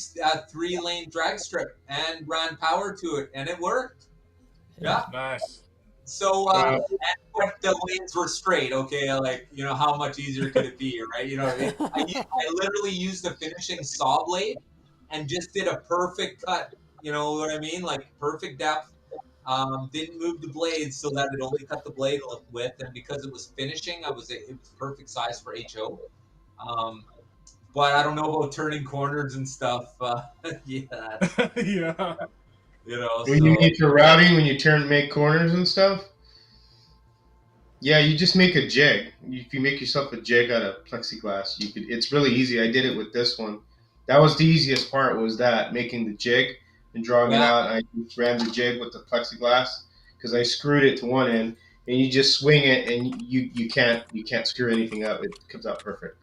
Speaker 2: lane drag strip and ran power to it, and it worked. Yeah.
Speaker 4: Nice.
Speaker 2: So,
Speaker 3: Uh,
Speaker 2: but the lanes were straight. Okay, like how much easier could it be, right? I literally used a finishing saw blade and just did a perfect cut. You know what I mean? Like perfect depth. Didn't move the blade so that it only cut the blade width, and because it was finishing, it was perfect size for HO. Um, but I don't know about turning corners and stuff. Yeah,
Speaker 4: Yeah.
Speaker 3: when you
Speaker 2: so
Speaker 3: make your routing, when you make corners and stuff, yeah, you just make a jig. If you make yourself a jig out of plexiglass, you could. It's really easy. I did it with this one. That was the easiest part. Was that making the jig and drawing it
Speaker 2: yeah,
Speaker 3: out. And I just ran the jig with the plexiglass because I screwed it to one end, and you just swing it, and you can't screw anything up. It comes out perfect.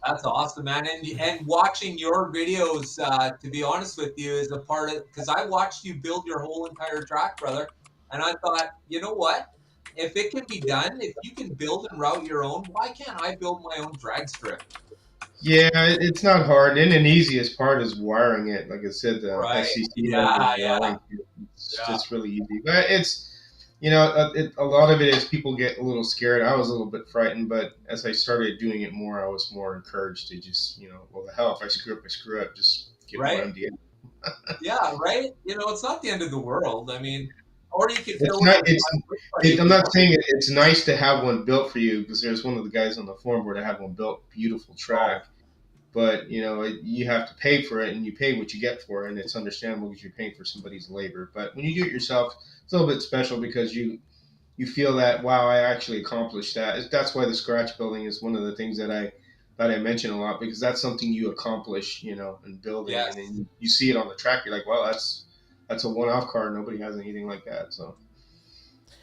Speaker 2: that's awesome, man. And watching your videos, to be honest with you, is a part of because I watched you build your whole entire track, brother, and I thought, you know what? If it can be done, if you can build and route your own, why can't I build my own drag strip?
Speaker 3: Yeah, it's not hard. And the easiest part is wiring it. Like I said, the
Speaker 2: Right.
Speaker 3: SCC
Speaker 2: Yeah, yeah,
Speaker 3: wiring. It's
Speaker 2: yeah.
Speaker 3: just really easy. But a lot of it is people get a little scared. I was a little bit frightened, but as I started doing it more, I was more encouraged to just, well, the hell, if I screw up, I screw up. Just get more
Speaker 2: Right.
Speaker 3: MDF.
Speaker 2: Yeah, right. It's not the end of the world. I mean, or you could
Speaker 3: It's
Speaker 2: fill it
Speaker 3: not.
Speaker 2: with money if
Speaker 3: I'm
Speaker 2: you
Speaker 3: not
Speaker 2: want.
Speaker 3: saying it's nice to have one built for you because there's one of the guys on the forum where they had one built, beautiful
Speaker 2: Oh,
Speaker 3: track. But you have to pay for it, and you pay what you get for it, and it's understandable because you're paying for somebody's labor. But when you do it yourself, it's a little bit special because you feel that, wow, I actually accomplished that. That's why the scratch building is one of the things that I mention a lot, because that's something you accomplish, in building, and
Speaker 2: yes.
Speaker 3: then you see it on the track. You're like, well, that's a one-off car. Nobody has anything like that. So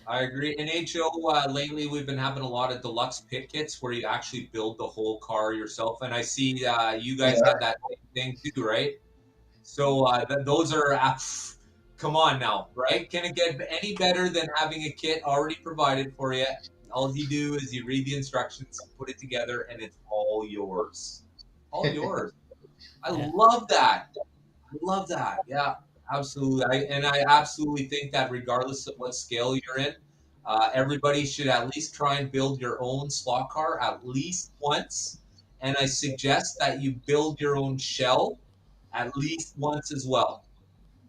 Speaker 2: I agree. In HO, lately we've been having a lot of deluxe pit kits where you actually build the whole car yourself. And I see you guys
Speaker 3: yeah,
Speaker 2: have that same thing too, right? So those are, come on now, right? Can it get any better than having a kit already provided for you? All you do is you read the instructions, put it together, and it's all yours. All yours. I
Speaker 1: Yeah.
Speaker 2: love that. I love that. Yeah, absolutely. I absolutely think that regardless of what scale you're in, everybody should at least try and build your own slot car at least once. And I suggest that you build your own shell at least once as well.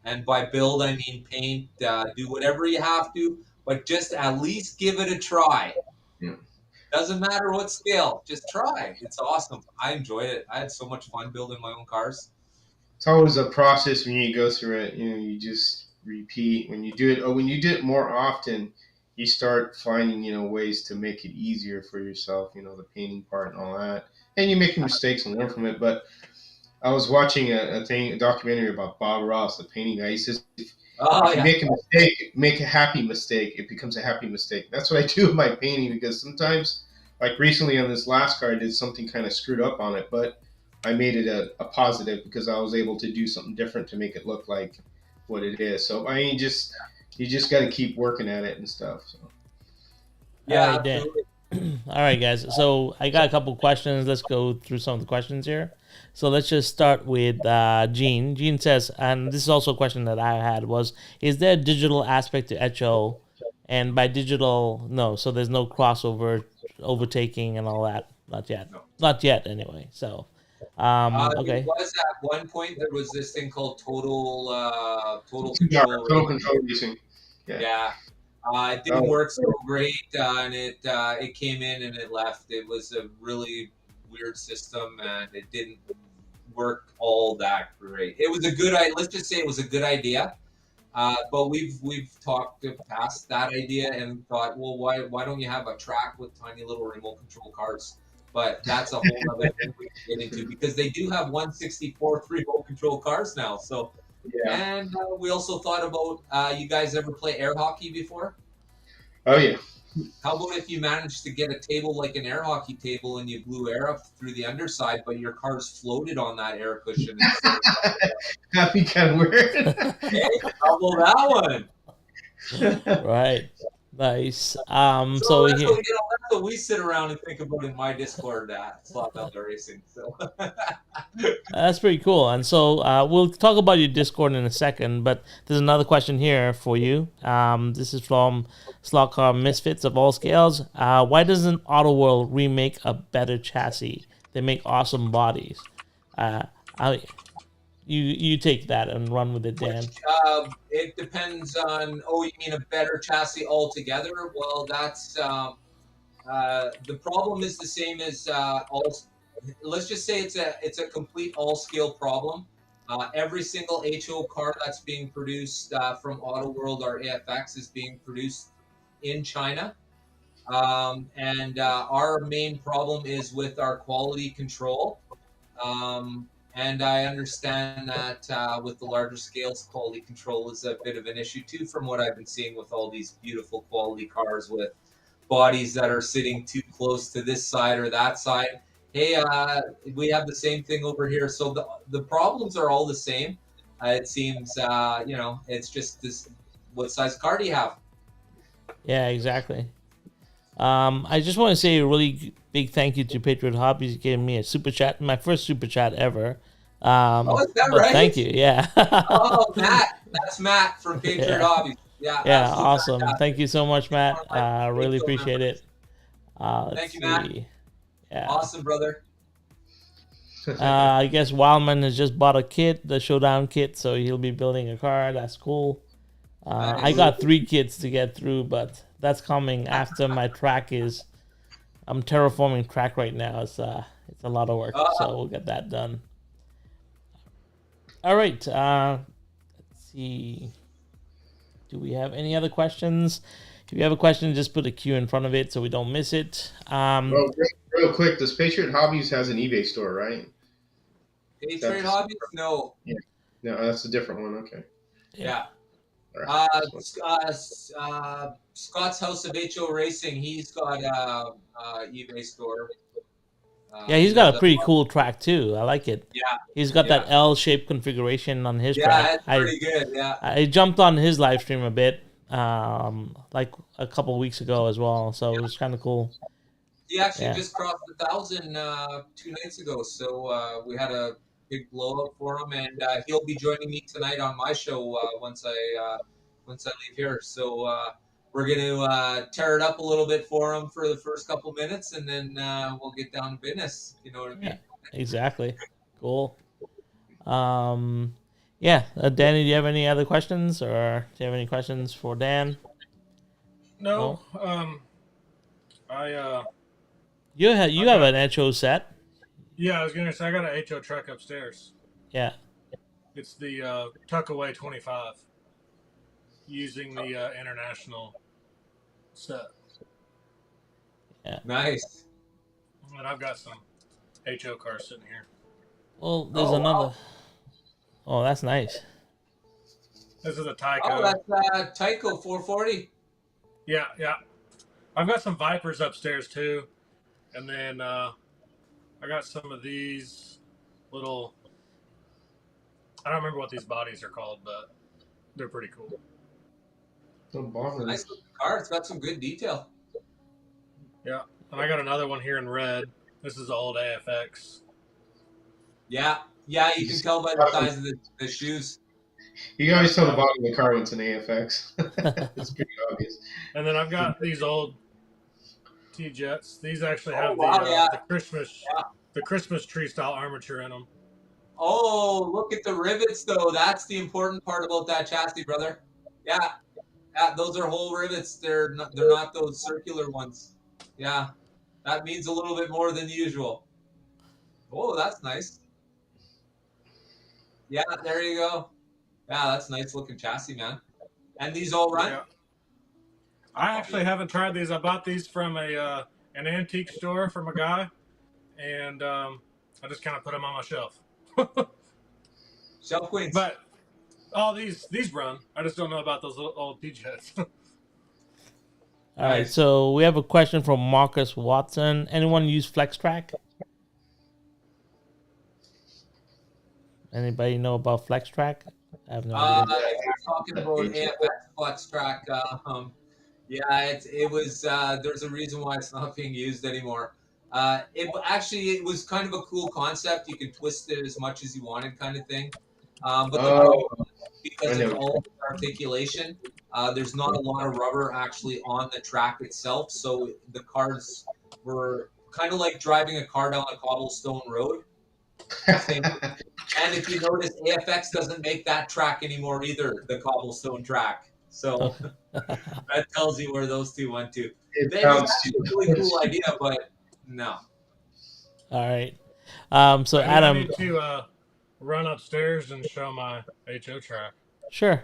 Speaker 2: And by build, I mean paint, do whatever you have to, but just at least give it a try.
Speaker 3: yeah.
Speaker 2: Doesn't matter what scale, just try. It's awesome. I enjoyed it. I had so much fun building my own cars.
Speaker 3: It's always a process when you go through it. You just repeat when you do it. Or when you do it more often, you start finding ways to make it easier for yourself. The painting part and all that, and you make mistakes and learn from it. But I was watching a documentary about Bob Ross, the painting guy. He says,
Speaker 2: Oh,
Speaker 3: if you
Speaker 2: yeah.
Speaker 3: make a mistake, make a happy mistake. It becomes a happy mistake. That's what I do with my painting, because sometimes, like recently on this last car, I did something kind of screwed up on it, but I made it a positive because I was able to do something different to make it look like what it is. So I mean, you just got to keep working at it and stuff. So.
Speaker 1: All
Speaker 2: Yeah,
Speaker 1: right, Dan.
Speaker 2: absolutely.
Speaker 1: All right, guys. So I got a couple questions. Let's go through some of the questions here. So let's just start with Gene. Gene says, and this is also a question that I had was, is there a digital aspect to HO? And by digital, no. So there's no crossover, overtaking, and all that. Not yet.
Speaker 2: No.
Speaker 1: Not yet, anyway. So
Speaker 2: There
Speaker 1: Okay.
Speaker 2: was at one point there was this thing called total control
Speaker 3: Total
Speaker 2: racing.
Speaker 3: control racing. Yeah.
Speaker 2: Yeah, it didn't
Speaker 3: Oh,
Speaker 2: work so great, and it came in and it left. It was a really weird system, and it didn't work all that great. It was a good idea. Let's just say it was a good idea. But we've talked past that idea and thought, well, why don't you have a track with tiny little remote control cars? But that's a whole other thing we can get into because they do have 1/64 remote control cars now. So,
Speaker 3: yeah.
Speaker 2: and we also thought about you guys ever play air hockey before?
Speaker 3: Oh yeah.
Speaker 2: How about if you managed to get a table like an air hockey table and you blew air up through the underside, but your cars floated on that air cushion instead of
Speaker 3: That'd be kind of weird.
Speaker 2: hey, how about that one?
Speaker 1: Right. Nice.
Speaker 2: So
Speaker 1: So
Speaker 2: that's
Speaker 1: here,
Speaker 2: what we sit around and think about in my Discord Slot Bella Racing. So
Speaker 1: that's pretty cool. And so we'll talk about your Discord in a second, but there's another question here for you. This is from Slot Car Misfits of all scales. Why doesn't Auto World remake a better chassis? They make awesome bodies. Uh, I, you take that and run with it, Dan.
Speaker 2: which it depends on. Oh, you mean a better chassis altogether? Well, that's the problem is the same as all. Let's just say it's a complete all scale problem. Every single HO car that's being produced from Auto World or AFX is being produced in China. And our main problem is with our quality control. And I understand that with the larger scales, quality control is a bit of an issue too, from what I've been seeing with all these beautiful quality cars with bodies that are sitting too close to this side or that side. Hey, we have the same thing over here. So the problems are all the same. It seems, it's just this. What size car do you have?
Speaker 1: Yeah, exactly. I just want to say a really big thank you to Patriot Hobbies for giving me a super chat, my first super chat ever.
Speaker 2: Oh, is that
Speaker 1: But
Speaker 2: right?
Speaker 1: thank you. Yeah.
Speaker 2: Oh, Matt. That's Matt from Patriot
Speaker 1: Yeah.
Speaker 2: Hobbies. Yeah,
Speaker 1: Yeah,
Speaker 2: absolutely
Speaker 1: awesome.
Speaker 2: fantastic.
Speaker 1: Thank you so much,
Speaker 2: One
Speaker 1: Matt.
Speaker 2: of my
Speaker 1: Really
Speaker 2: favorite
Speaker 1: appreciate
Speaker 2: members.
Speaker 1: it. Let's
Speaker 2: Thank you, Matt.
Speaker 1: see. Yeah.
Speaker 2: Awesome, brother.
Speaker 1: I guess Wildman has just bought a kit, the Showdown kit, so he'll be building a car. That's cool. I
Speaker 2: Nice.
Speaker 1: got 3 kits to get through, but that's coming after my track is. I'm terraforming track right now. It's a lot of work, so we'll get that done. All right. Let's see. Do we have any other questions? If you have a question, just put a Q in front of it so we don't miss it.
Speaker 3: Well, real quick, does Patriot Hobbies has an eBay store, right?
Speaker 2: Patriot Hobbies? No.
Speaker 3: Yeah. No, that's a different one. Okay.
Speaker 2: Yeah.
Speaker 3: All right.
Speaker 2: Scott's House of HO Racing, he's got a eBay store.
Speaker 1: Yeah, he's
Speaker 2: He
Speaker 1: got
Speaker 2: does
Speaker 1: a pretty cool track too. I like it.
Speaker 2: Yeah.
Speaker 1: He's got
Speaker 2: Yeah.
Speaker 1: that L-shaped configuration on his
Speaker 2: Yeah,
Speaker 1: track.
Speaker 2: it's pretty good. Yeah.
Speaker 1: I jumped on his live stream a bit, like a couple weeks ago as well. So it was kind of cool.
Speaker 2: He actually
Speaker 1: Yeah.
Speaker 2: just crossed 1,000 2 nights ago. So we had a big blow up for him, and he'll be joining me tonight on my show once I leave here. So we're going to tear it up a little bit for him for the first couple minutes, and then we'll get down to business. You know what I mean?
Speaker 1: Yeah, exactly. Cool. Yeah, Danny, do you have any other questions, or do you have any questions for Dan?
Speaker 4: No.
Speaker 1: You have an HO set.
Speaker 4: Yeah, I was gonna say I got an HO truck upstairs.
Speaker 1: Yeah.
Speaker 4: It's the Tuckaway 25, using the international set.
Speaker 1: Yeah.
Speaker 2: Nice.
Speaker 4: And I've got some HO cars sitting here.
Speaker 1: Well, there's
Speaker 2: Oh,
Speaker 1: another.
Speaker 2: wow.
Speaker 1: Oh, that's nice.
Speaker 4: This is a Tyco.
Speaker 2: Oh, that's Tyco 440.
Speaker 4: Yeah. I've got some Vipers upstairs too, and then I got some of these little. I don't remember what these bodies are called, but they're pretty cool.
Speaker 2: Nice looking car. It's got some good detail.
Speaker 4: Yeah, and I got another one here in red. This is the old AFX.
Speaker 2: Yeah, you can tell by the size of the shoes.
Speaker 3: You can always tell the bottom of the car when it's an AFX. It's pretty obvious.
Speaker 4: And then I've got these old T-Jets. These actually have
Speaker 2: the
Speaker 4: the Christmas the Christmas tree style armature in them.
Speaker 2: Oh, look at the rivets though. That's the important part about that chassis, brother. Yeah, yeah, those are whole rivets. They're not those circular ones. Yeah, that means a little bit more than usual. Oh, that's nice. Yeah, there you go. Yeah, that's nice looking chassis, man. And these all run?
Speaker 4: Yeah. I actually haven't tried these. I bought these from an antique store from a guy, and I just kind of put them on my shelf.
Speaker 2: Shell Queens.
Speaker 4: But all these run. I just don't know about those old D-Jets.
Speaker 1: All right,
Speaker 2: Nice.
Speaker 1: so we have a question from Marcus Watson. Anyone use FlexTrack? Anybody know about FlexTrack? I have no idea.
Speaker 2: If you're talking about AFX Flex Track, yeah, it was. There's a reason why it's not being used anymore. It was kind of a cool concept. You could twist it as much as you wanted, kind of thing. But the
Speaker 3: Oh,
Speaker 2: problem,
Speaker 3: I
Speaker 2: because it's
Speaker 3: know.
Speaker 2: all articulation, there's not a lot of rubber actually on the track itself. So the cars were kind of like driving a car down a cobblestone road. Same. And if you notice, AFX doesn't make that track anymore either, the cobblestone track. So that tells you where those two went to.
Speaker 3: It
Speaker 2: It was
Speaker 3: sounds
Speaker 2: actually a
Speaker 3: too
Speaker 2: really cool idea, but no.
Speaker 1: All right. So
Speaker 4: I
Speaker 1: Adam,
Speaker 4: need to run upstairs and show my HO track
Speaker 1: sure.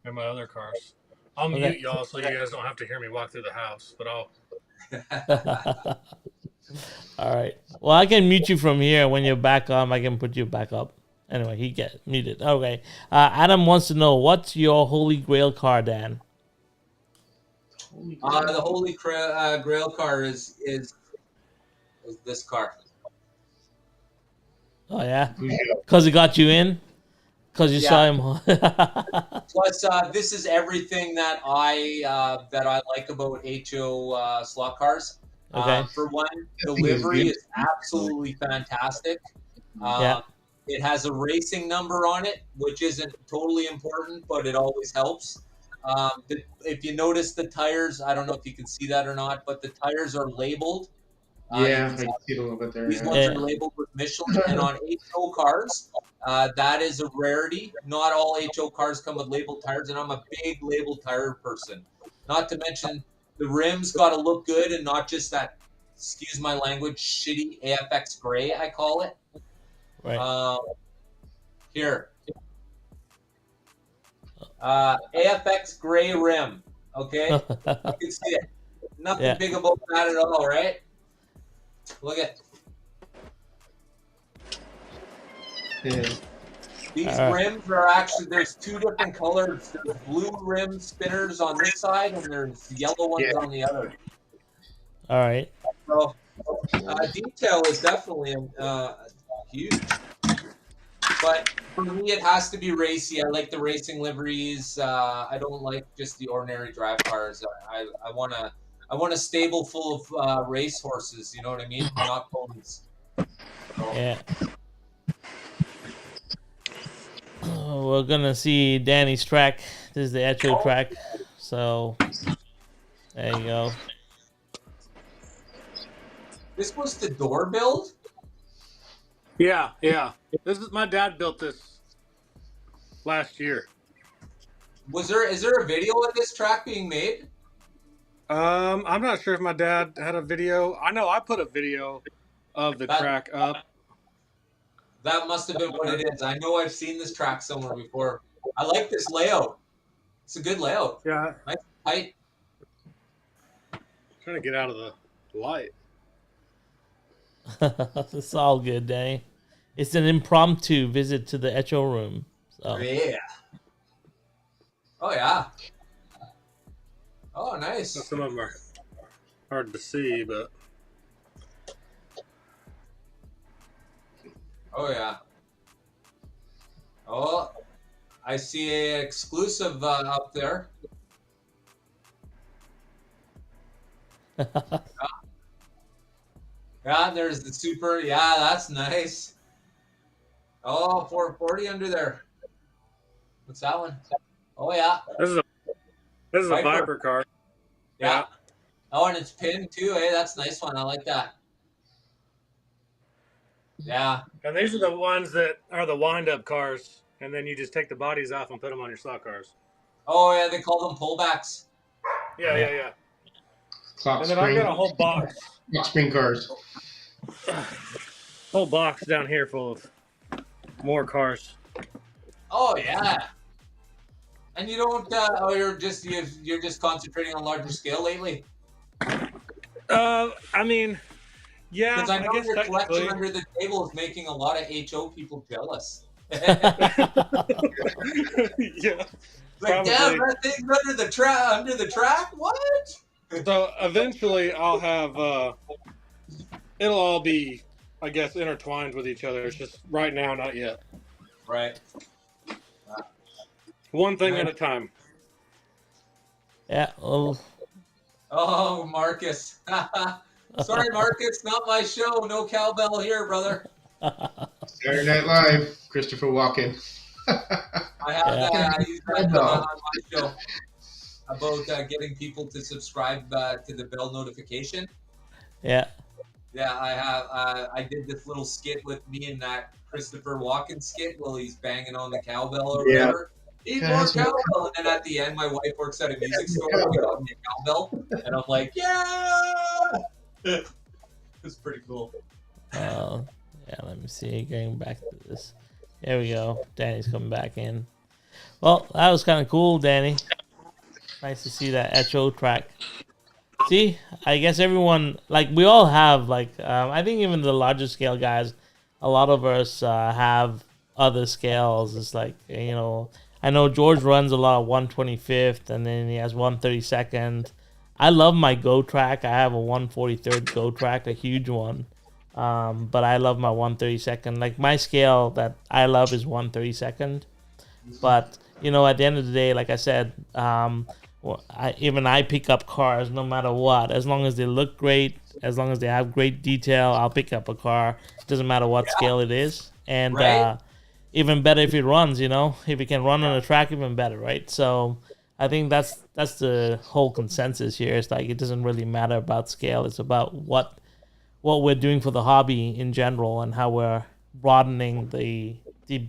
Speaker 4: and my other cars. I'll
Speaker 1: Okay.
Speaker 4: mute y'all so you guys don't have to hear me walk through the house, but I'll.
Speaker 1: All right. Well, I can mute you from here. When you're back on, I can put you back up. Anyway, he get muted. Okay. Adam wants to know, what's your holy grail car, Dan?
Speaker 2: The Holy Grail car is this car.
Speaker 1: Oh yeah, because he got you in. Because you saw him.
Speaker 2: Plus, this is everything that I like about HO slot cars.
Speaker 1: Okay.
Speaker 2: For one, the livery is absolutely fantastic.
Speaker 1: Yeah.
Speaker 2: It has a racing number on it, which isn't totally important, but it always helps. If you notice the tires, I don't know if you can see that or not, but the tires are labeled.
Speaker 3: Yeah, I see it a little bit there.
Speaker 2: These
Speaker 3: Yeah.
Speaker 2: ones are labeled with Michelin, and on HO cars, that is a rarity. Not all HO cars come with labeled tires, and I'm a big labeled tire person. Not to mention, the rims got to look good and not just that, excuse my language, shitty AFX gray, I call it.
Speaker 1: Right.
Speaker 2: Here. AFX gray rim. Okay? You can see it. Nothing big about that at all, right? Look at these rims are actually, there's two different colors. There's blue rim spinners on this side and there's yellow ones on the other.
Speaker 1: All right.
Speaker 2: So detail is definitely huge. But for me, it has to be racy. I like the racing liveries. I don't like just the ordinary drive cars. I want a stable full of race horses. You know what I mean? Not ponies. So.
Speaker 1: Yeah. We're gonna see Danny's track. This is the actual track. So there you go.
Speaker 2: This was the door build?
Speaker 4: Yeah. This is my dad built this last year.
Speaker 2: Is there a video of this track being made?
Speaker 4: I'm not sure if my dad had a video. I know I put a video of the track up.
Speaker 2: That must have been what it is. I know I've seen this track somewhere before. I like this layout. It's a good layout.
Speaker 4: Yeah.
Speaker 2: Nice height.
Speaker 4: Trying to get out of the light.
Speaker 1: It's all good, Danny. It's an impromptu visit to the Echo room. So.
Speaker 2: Yeah. Oh yeah. Oh, nice.
Speaker 4: Some of them are hard to see, but.
Speaker 2: Oh yeah. Oh, I see an exclusive up there. Yeah, there's the super. Yeah, that's nice. Oh, 440 under there. What's that one? Oh yeah.
Speaker 4: This is a Viper car.
Speaker 2: Yeah. Oh, and it's pinned too. Hey, that's a nice one. I like that. Yeah.
Speaker 4: And these are the ones that are the wind-up cars, and then you just take the bodies off and put them on your slot cars.
Speaker 2: Oh yeah, they call them pullbacks.
Speaker 4: Yeah,
Speaker 1: Yeah.
Speaker 4: yeah, yeah.
Speaker 3: Clock
Speaker 4: And then I've got a
Speaker 3: spring,
Speaker 4: whole box,
Speaker 3: clock spring cars.
Speaker 4: down here full of more cars.
Speaker 2: Oh yeah. And you don't. Oh, you're just concentrating on larger scale lately.
Speaker 4: I mean, yeah,
Speaker 2: Because I
Speaker 4: I
Speaker 2: know
Speaker 4: guess
Speaker 2: your collection
Speaker 4: technically.
Speaker 2: under the table is making a lot of HO people jealous. Like,
Speaker 4: Yeah,
Speaker 2: damn,
Speaker 4: probably.
Speaker 2: that thing's under the track. What?
Speaker 4: So eventually, I'll have. It'll all be, I guess, intertwined with each other. It's just right now, not yet.
Speaker 2: Right.
Speaker 4: One thing at
Speaker 2: Nice.
Speaker 4: a time.
Speaker 1: Yeah. Well,
Speaker 2: Oh, Marcus. Sorry, Marcus, not my show. No cowbell here, brother.
Speaker 3: Saturday Night Live, Christopher Walken.
Speaker 2: I have
Speaker 1: Yeah.
Speaker 2: that. I use that
Speaker 3: Cowbell.
Speaker 2: on my show about getting people to subscribe to the bell notification.
Speaker 1: yeah.
Speaker 2: Yeah, I have. I did this little skit with me and that Christopher Walken skit while he's banging on the cowbell or
Speaker 3: Yeah.
Speaker 2: whatever. Need
Speaker 3: Yeah,
Speaker 2: more
Speaker 3: that's what-
Speaker 2: cowbell, and then at the end, my wife works at a music store. We got me a cowbell, and I'm like, yeah. It's pretty cool.
Speaker 1: Yeah. Let me see. Going back to this. There we go. Danny's coming back in. Well, that was kind of cool, Danny. Nice to see that HO track. See, I guess everyone, like, we all have, like, I think even the larger scale guys, a lot of us have other scales. It's like, I know George runs a lot of 125th, and then he has 132nd. I love my Go track. I have a 143rd Go track, a huge one. But I love my 132nd. Like, my scale that I love is 132nd. But, at the end of the day, like I said, I pick up cars no matter what. As long as they look great, as long as they have great detail, I'll pick up a car. It doesn't matter what scale it is. And
Speaker 2: Right?
Speaker 1: even better if it runs, if it can run on a track, even better, right? So I think that's the whole consensus here. It's like it doesn't really matter about scale. It's about what we're doing for the hobby in general and how we're broadening the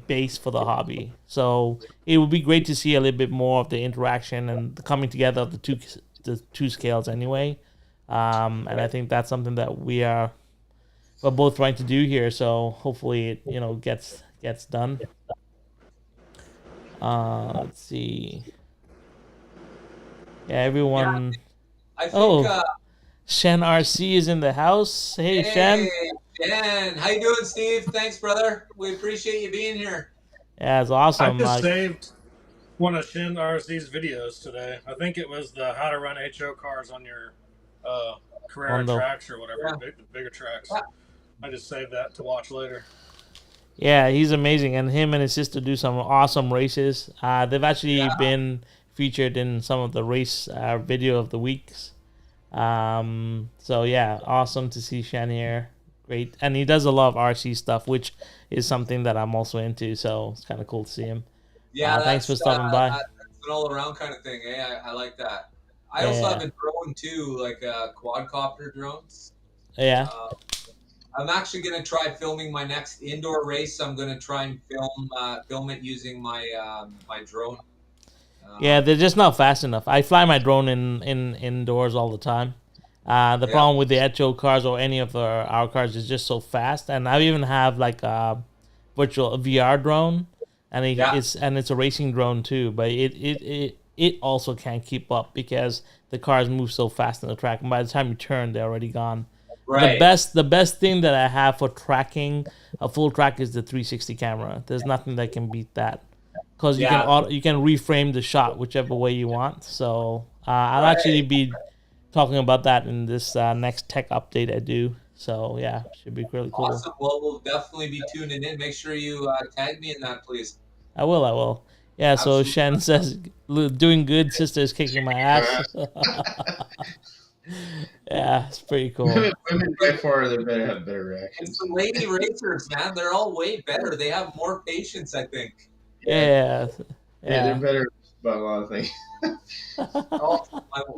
Speaker 1: base for the hobby. So it would be great to see a little bit more of the interaction and the coming together of the two scales anyway. And I think that's something that we're both trying to do here. So hopefully it gets done. Let's see. Yeah, everyone.
Speaker 2: I think.
Speaker 1: Oh, Shen RC is in the house. Hey, Shen.
Speaker 2: Shen. How you doing, Steve? Thanks, brother. We appreciate you being here.
Speaker 1: Yeah, it's
Speaker 4: I
Speaker 1: awesome.
Speaker 4: just saved one of Shin RC's videos today. I think it was the how to run HO cars on your Carrera tracks or whatever,
Speaker 2: Yeah.
Speaker 4: the bigger tracks.
Speaker 2: Yeah.
Speaker 4: I just saved that to watch later.
Speaker 1: Yeah, he's amazing, and him and his sister do some awesome races. They've actually been featured in some of the race video of the weeks. So yeah, awesome to see Shen here. Great, and he does a lot of RC stuff, which is something that I'm also into. So it's kind of cool to see him.
Speaker 2: Yeah,
Speaker 1: thanks for stopping by.
Speaker 2: That's an all-around kind of thing. I like that. I also have a drone too, like quadcopter drones.
Speaker 1: Yeah.
Speaker 2: I'm actually going to try filming my next indoor race. I'm going to try and film it using my my drone.
Speaker 1: Yeah, they're just not fast enough. I fly my drone in indoors all the time. The problem with the HO cars or any of our cars is just so fast. And I even have like a virtual VR drone, and it's a racing drone too. But it also can't keep up because the cars move so fast on the track, and by the time you turn, they're already gone.
Speaker 2: Right.
Speaker 1: The best thing that I have for tracking a full track is the 360 camera. There's nothing that can beat that, because you can reframe the shot whichever way you want. So I'll actually be talking about that in this next tech update I do. So yeah, should be really cool.
Speaker 2: Awesome. Well, we'll definitely be tuning in. Make sure you tag me in that, please.
Speaker 1: I will. Yeah.
Speaker 2: Absolutely.
Speaker 1: So Shen says, "Doing good. Sister's kicking my ass." Yeah, it's pretty cool.
Speaker 3: Women by far have better reactions.
Speaker 2: It's the lady racers, man. They're all way better. They have more patience, I think.
Speaker 1: Yeah,
Speaker 3: they're better about a lot of things.
Speaker 2: Oh,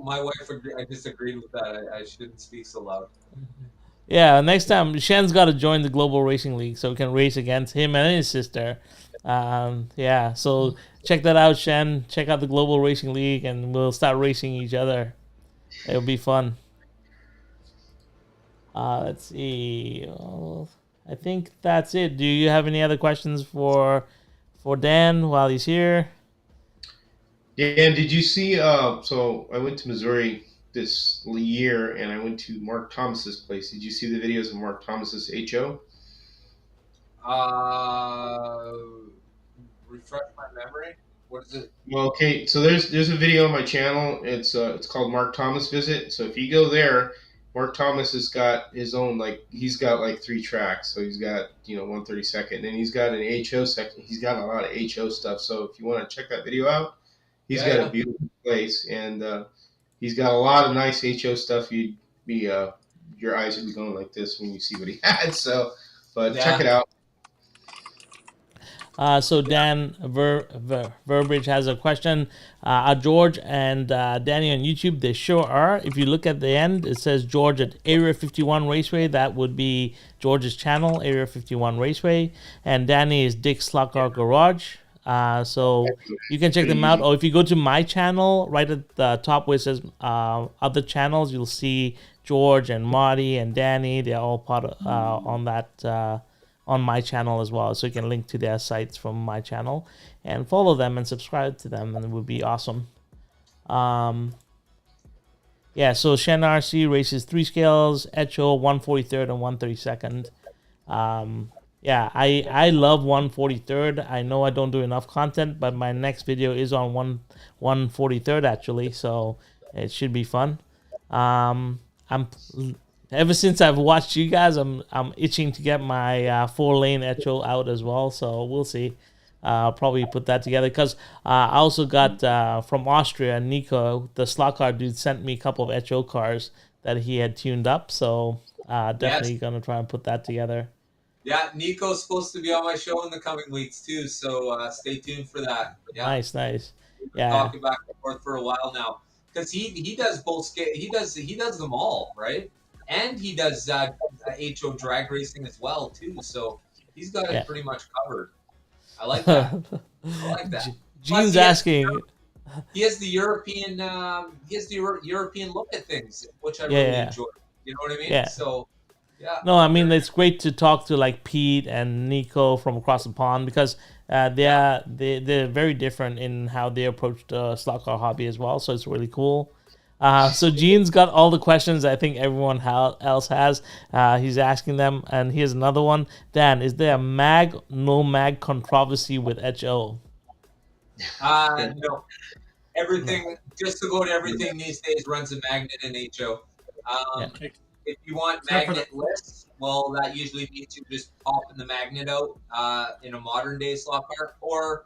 Speaker 2: my wife I disagreed with that. I shouldn't speak so loud.
Speaker 1: Yeah, next time Shen's got to join the Global Racing League so we can race against him and his sister. Yeah, so check that out, Shen. Check out the Global Racing League, and we'll start racing each other. It'll be fun. Let's see. Well, I think that's it. Do you have any other questions for Dan while he's here?
Speaker 3: Dan, did you see? So I went to Missouri this year, and I went to Mark Thomas's place. Did you see the videos of Mark Thomas's HO?
Speaker 2: Uh, refresh my memory. What is it?
Speaker 3: Well, okay, so there's a video on my channel. It's called Mark Thomas Visit. So if you go there, Mark Thomas has got his own, like, he's got like three tracks. So he's got 132nd, and he's got an HO section. He's got a lot of HO stuff. So if you want to check that video out, he's
Speaker 2: Yeah,
Speaker 3: got
Speaker 2: yeah.
Speaker 3: a beautiful place, and he's got a lot of nice HO stuff. You'd be your eyes would be going like this when you see what he had. So, but check
Speaker 2: Yeah.
Speaker 3: it out.
Speaker 1: So Dan Verbridge has a question. Are George and Danny on YouTube? They sure are. If you look at the end, it says George at Area 51 Raceway. That would be George's channel, Area 51 Raceway. And Danny is Dick Slot Car Garage. So you can check
Speaker 3: Pretty
Speaker 1: them out.
Speaker 3: easy.
Speaker 1: Or if you go to my channel, right at the top where it says other channels, you'll see George and Marty and Danny. They're all part of on that. On my channel as well, so you can link to their sites from my channel and follow them and subscribe to them, and it would be awesome. Yeah, so Shen RC races 3 scales, Echo 143rd and 132nd. Yeah, I love 143rd. I know I don't do enough content, but my next video is on 143rd actually, so it should be fun. I'm ever since I've watched you guys, I'm itching to get my 4-lane Echo out as well. So we'll see. I'll probably put that together because I also got from Austria, Nico, the slot car dude, sent me a couple of Echo cars that he had tuned up. So definitely
Speaker 2: Yes.
Speaker 1: gonna try and put that together.
Speaker 2: Yeah, Nico's supposed to be on my show in the coming weeks too, so stay tuned for that. Yeah,
Speaker 1: Nice.
Speaker 2: we've been
Speaker 1: Yeah,
Speaker 2: talking back and forth for a while now because he does both he does them all, right, and he does HO drag racing as well too. So he's got it
Speaker 1: yeah.
Speaker 2: pretty much covered. I like that. I like that. Plus,
Speaker 1: Gene's asking.
Speaker 2: he has the European European look at things, which I really
Speaker 1: Yeah,
Speaker 2: enjoy. You know what I mean?
Speaker 1: yeah.
Speaker 2: So yeah,
Speaker 1: No, I mean
Speaker 2: very
Speaker 1: it's great to talk to like Pete and Nico from across the pond because
Speaker 2: yeah.
Speaker 1: they're very different in how they approach the slot car hobby as well. So it's really cool. So Gene's got all the questions I think everyone else has. He's asking them, and here's another one. Dan, is there a mag no mag controversy with HO?
Speaker 2: No,
Speaker 1: No.
Speaker 2: everything just to go to everything these days runs a magnet in HO.
Speaker 1: Yeah.
Speaker 2: If you want
Speaker 4: Except for the
Speaker 2: magnet lists, well, that usually means you just popping the magnet out in a modern day slot car, or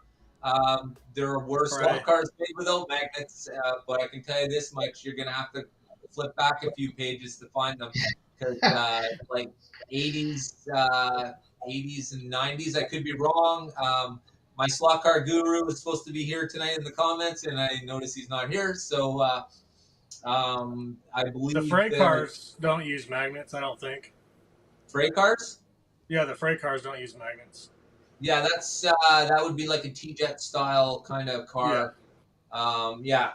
Speaker 2: there were slot
Speaker 4: right.
Speaker 2: cars made without magnets. But I can tell you this much: you're gonna have to flip back a few pages to find them because like 80s, 80s and 90s. I could be wrong. My slot car guru was supposed to be here tonight in the comments, and I noticed he's not here. So I
Speaker 4: The
Speaker 2: believe
Speaker 4: freight
Speaker 2: the
Speaker 4: cars don't use magnets, I don't think.
Speaker 2: freight cars.
Speaker 4: Yeah, the freight cars don't use magnets.
Speaker 2: Yeah, that would be like a T-Jet style kind of
Speaker 4: Yeah.
Speaker 2: car. Yeah,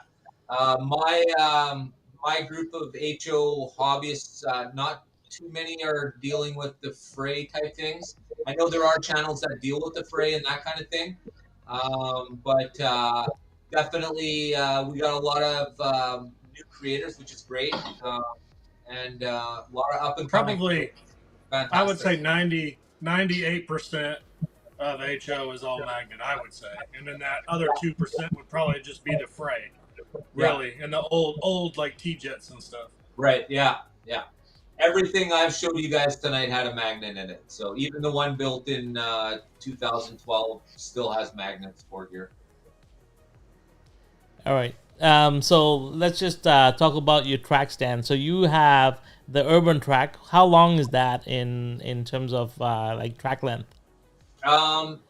Speaker 2: my group of HO hobbyists, not too many are dealing with the fray type things. I know there are channels that deal with the fray and that kind of thing, but definitely we got a lot of new creators, which is great, and a lot of up and coming.
Speaker 4: Probably, I would
Speaker 2: Fantastic.
Speaker 4: say 98% of HO is all magnet, I would say. And then that other 2% would probably just be the fray,
Speaker 2: Yeah.
Speaker 4: really, and the old like T-Jets and stuff.
Speaker 2: Right. Yeah. Yeah. Everything I've showed you guys tonight had a magnet in it. So even the one built in 2012 still has magnets for here.
Speaker 1: All right. So let's just talk about your track stand. So you have the urban track. How long is that in terms of like track length?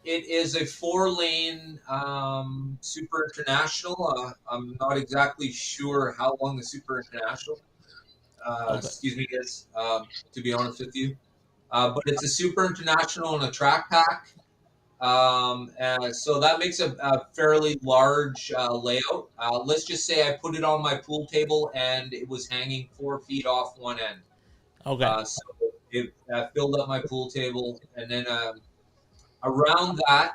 Speaker 2: It is a 4-lane Super International. I'm not exactly sure how long the Super International.
Speaker 1: Okay.
Speaker 2: excuse me, is to be honest with you. But it's a Super International and a track pack. So that makes a fairly large layout. Let's just say I put it on my pool table and it was hanging 4 feet off one end.
Speaker 1: Okay.
Speaker 2: So it filled up my pool table, and then around that,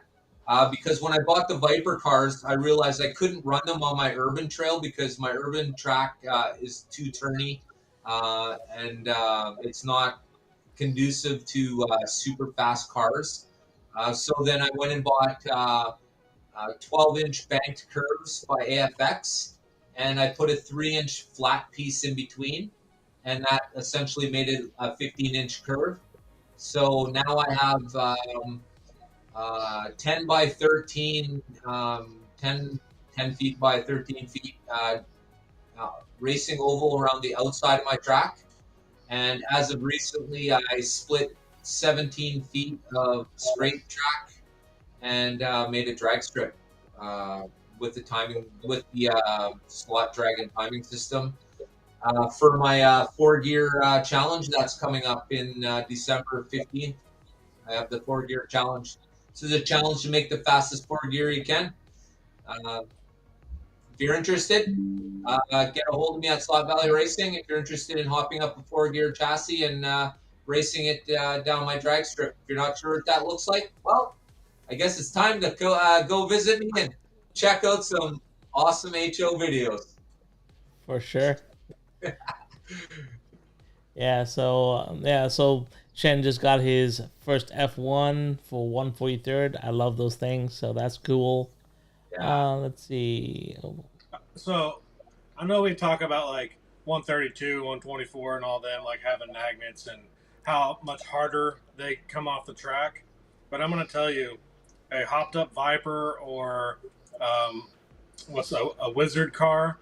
Speaker 2: because when I bought the Viper cars, I realized I couldn't run them on my urban trail because my urban track is too turny, and it's not conducive to super fast cars. So then I went and bought 12-inch banked curves by AFX, and I put a 3-inch flat piece in between, and that essentially made it a 15-inch curve. So now I have 10 by 13, 10 feet by 13 feet racing oval around the outside of my track. And as of recently, I split 17 feet of straight track and made a drag strip with the timing, with the slot dragon timing system. For my 4 gear challenge that's coming up in December 15th, I have the 4 gear challenge. This is a challenge to make the fastest 4 gear you can. If you're interested, get a hold of me at Slot Valley Racing. If you're interested in hopping up a 4 gear chassis and racing it down my drag strip. If you're not sure what that looks like, well, I guess it's time to go visit me and check out some awesome HO videos.
Speaker 1: For sure. Yeah. So Shen just got his first F1 for 143rd. I love those things, so that's cool.
Speaker 2: Yeah.
Speaker 1: Let's see.
Speaker 4: So I know we talk about like 132, 124, and all them like having magnets and how much harder they come off the track. But I'm going to tell you, a hopped up Viper or what's a Wizard car,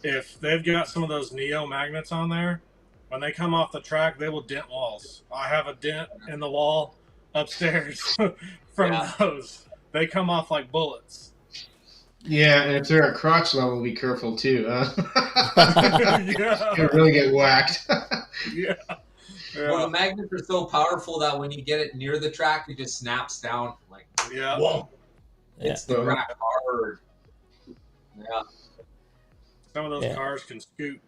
Speaker 4: if they've got some of those Neo magnets on there, when they come off the track, they will dent walls. I have a dent in the wall upstairs from
Speaker 2: Yeah.
Speaker 4: those. They come off like bullets.
Speaker 3: Yeah, and if they're at crotch level, be careful too.
Speaker 4: Yeah.
Speaker 3: You really get whacked.
Speaker 4: Yeah.
Speaker 2: Well, the
Speaker 4: Yeah.
Speaker 2: magnets are so powerful that when you get it near the track, it just snaps down like
Speaker 4: Yeah.
Speaker 2: whoa.
Speaker 1: Yeah.
Speaker 2: It's the track hard. Yeah.
Speaker 4: Some of those
Speaker 1: Yeah.
Speaker 4: cars can scoot.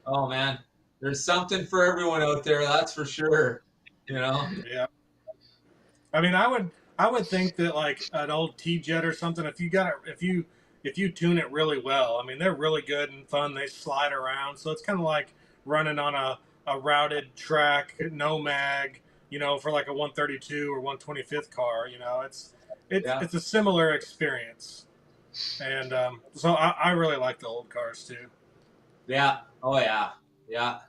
Speaker 2: Oh man, there's something for everyone out there. That's for sure. You know.
Speaker 4: Yeah. I mean, I would think that like an old T-Jet or something, if you got it, if you tune it really well, I mean, they're really good and fun. They slide around, so it's kind of like running on a routed track, no mag, you know, for like a 132 or 125th car. You know,
Speaker 2: Yeah.
Speaker 4: it's a similar experience, and so I really like the old cars too.
Speaker 2: Yeah. Oh yeah. Yeah.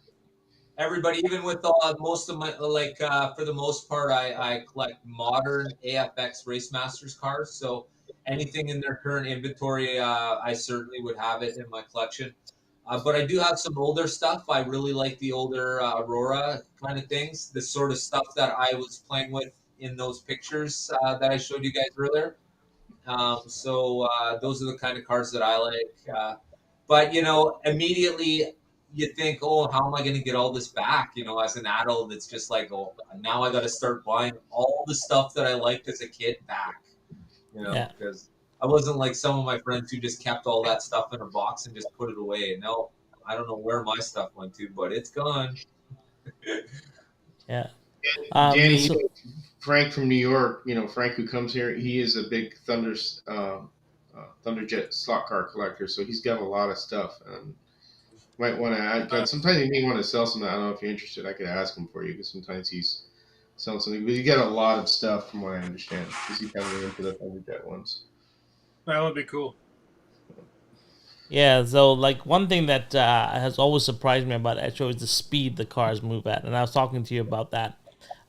Speaker 2: Everybody, even with most of my for the most part, I collect modern AFX Race Masters cars. So anything in their current inventory, I certainly would have it in my collection. But I do have some older stuff. I really like the older Aurora kind of things, the sort of stuff that I was playing with in those pictures that I showed you guys earlier. So those are the kind of cars that I like. But immediately you think, oh, how am I going to get all this back? As an adult, it's just like, oh, now I got to start buying all the stuff that I liked as a kid back.
Speaker 1: Yeah.
Speaker 2: Because I wasn't like some of my friends who just kept all that stuff in a box and just put it away. No, I don't know where my stuff went to, but it's gone.
Speaker 1: Yeah.
Speaker 3: Danny,
Speaker 1: So
Speaker 3: Frank from New York, Frank who comes here, he is a big Thunderjet slot car collector, so he's got a lot of stuff. Might want to add, but sometimes he may want to sell some. I don't know if you're interested. I could ask him for you because sometimes he's selling something. But you get a lot of stuff from what I understand because he's kind of into the Thunderjet ones.
Speaker 4: That would be cool.
Speaker 1: yeah, so like one thing that has always surprised me about Echo is the speed the cars move at, and I was talking to you about that.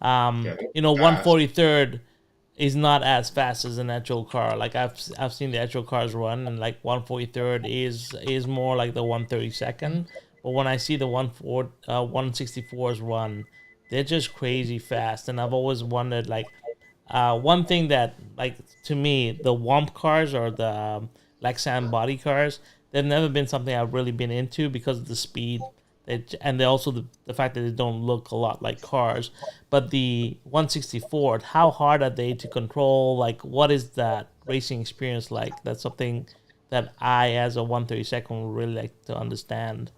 Speaker 3: Yeah,
Speaker 1: One 43rd is not as fast as an actual car. Like I've seen the actual cars run, and like 143rd is more like the 132nd. But when I see the 164s run, they're just crazy fast. And I've always wondered, like, one thing that, like, to me, the Womp cars or the Lexan body cars, they've never been something I've really been into because of the speed. And they also the fact that they don't look a lot like cars. But the 164, how hard are they to control? Like, what is that racing experience like? That's something that I, as a 132nd, would really like to understand.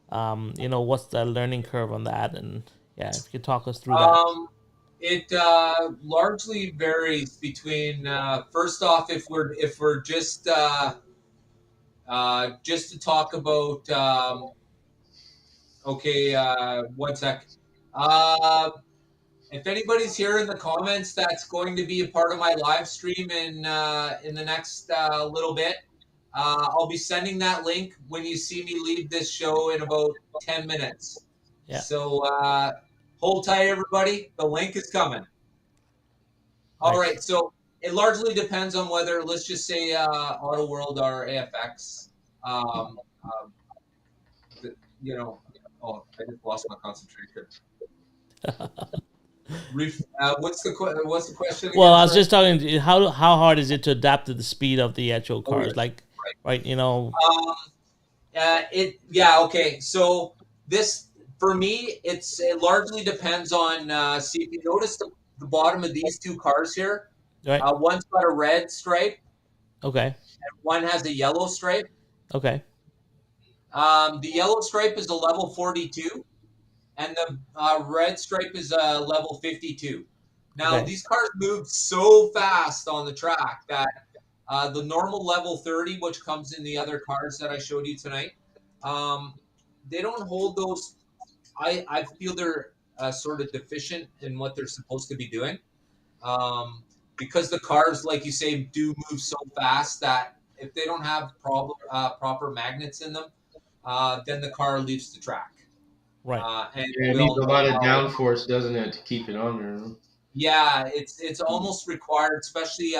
Speaker 1: What's the learning curve on that? And yeah, if you could talk us through that.
Speaker 2: Um, it largely varies between. First off, if we're just to talk about. Okay, one sec. Uh, if anybody's here in the comments, that's going to be a part of my live stream in the next little bit. I'll be sending that link when you see me leave this show in about 10 minutes.
Speaker 1: Yeah,
Speaker 2: So hold tight, everybody. The link is coming. All
Speaker 1: nice.
Speaker 2: right. So it largely depends on whether, let's just say, Auto World or AFX. Um, um, the, you know, oh, I just lost my concentration. What's the question
Speaker 1: Well,
Speaker 2: again?
Speaker 1: I was
Speaker 2: Sorry.
Speaker 1: just talking to you, how hard is it to adapt to the speed of the actual
Speaker 2: Oh,
Speaker 1: cars?
Speaker 2: yes.
Speaker 1: Like, right,
Speaker 2: Um, okay. So this for me, it largely depends on. See, if you notice the bottom of these two cars here,
Speaker 1: right?
Speaker 2: one's got a red stripe,
Speaker 1: Okay,
Speaker 2: one has a yellow stripe.
Speaker 1: okay,
Speaker 2: The yellow stripe is a level 42, and the red stripe is a level 52. Now,
Speaker 1: okay,
Speaker 2: these cars move so fast on the track that the normal level 30, which comes in the other cars that I showed you tonight, um, they don't hold those. I feel they're sort of deficient in what they're supposed to be doing, because the cars, like you say, do move so fast that if they don't have proper magnets in them, then the car leaves the track.
Speaker 1: right,
Speaker 2: And
Speaker 3: Yeah, it
Speaker 2: we
Speaker 3: needs
Speaker 2: all
Speaker 3: a
Speaker 2: know
Speaker 3: lot of
Speaker 2: how.
Speaker 3: downforce, doesn't it, to keep it on there?
Speaker 2: Yeah, it's almost required, especially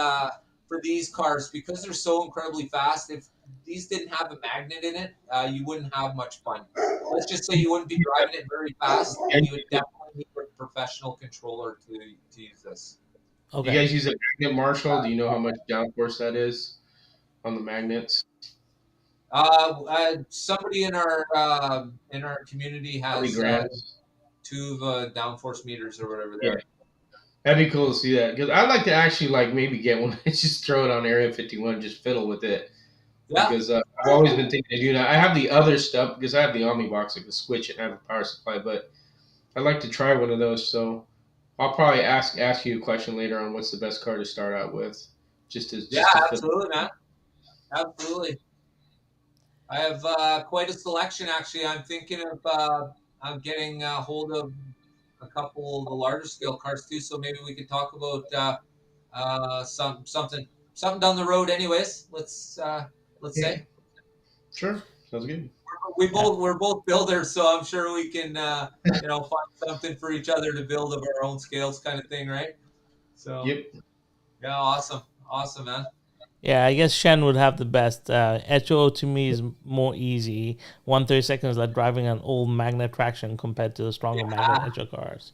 Speaker 2: for these cars because they're so incredibly fast. If these didn't have a magnet in it, you wouldn't have much fun. Let's just say you wouldn't be driving it very fast, and you would definitely need a professional controller to use this.
Speaker 3: Do you
Speaker 1: okay.
Speaker 3: guys use a magnet Marshall? Do you know how much downforce that is on the magnets?
Speaker 2: Somebody in our community
Speaker 3: Probably
Speaker 2: has
Speaker 3: grams.
Speaker 2: two downforce meters or whatever they
Speaker 3: Yeah,
Speaker 2: are.
Speaker 3: that'd be cool to see that because I'd like to actually like maybe get one. Just throw it on Area 51, just fiddle with it
Speaker 2: Yeah,
Speaker 3: because I've always been thinking to do that. I have the other stuff because I have the Omni box, like the switch and I have a power supply, but I'd like to try one of those. So I'll probably ask you a question later on what's the best car to start out with,
Speaker 2: yeah,
Speaker 3: just to fiddle.
Speaker 2: absolutely, man, absolutely. I have quite a selection, actually. I'm thinking of I'm getting a hold of a couple of the larger scale cars too. So maybe we could talk about something down the road. Anyways, let's
Speaker 3: Yeah,
Speaker 2: say
Speaker 3: sure, sounds good.
Speaker 1: Yeah,
Speaker 2: we're both builders, so I'm sure we can find something for each other to build of our own scales, kind of thing, right? So
Speaker 3: Yep.
Speaker 2: yeah, awesome, awesome, man.
Speaker 1: yeah. I guess Shen would have the best. HO to me is more easy. 132nd is like driving an old magnet traction compared to the stronger magnet HO cars.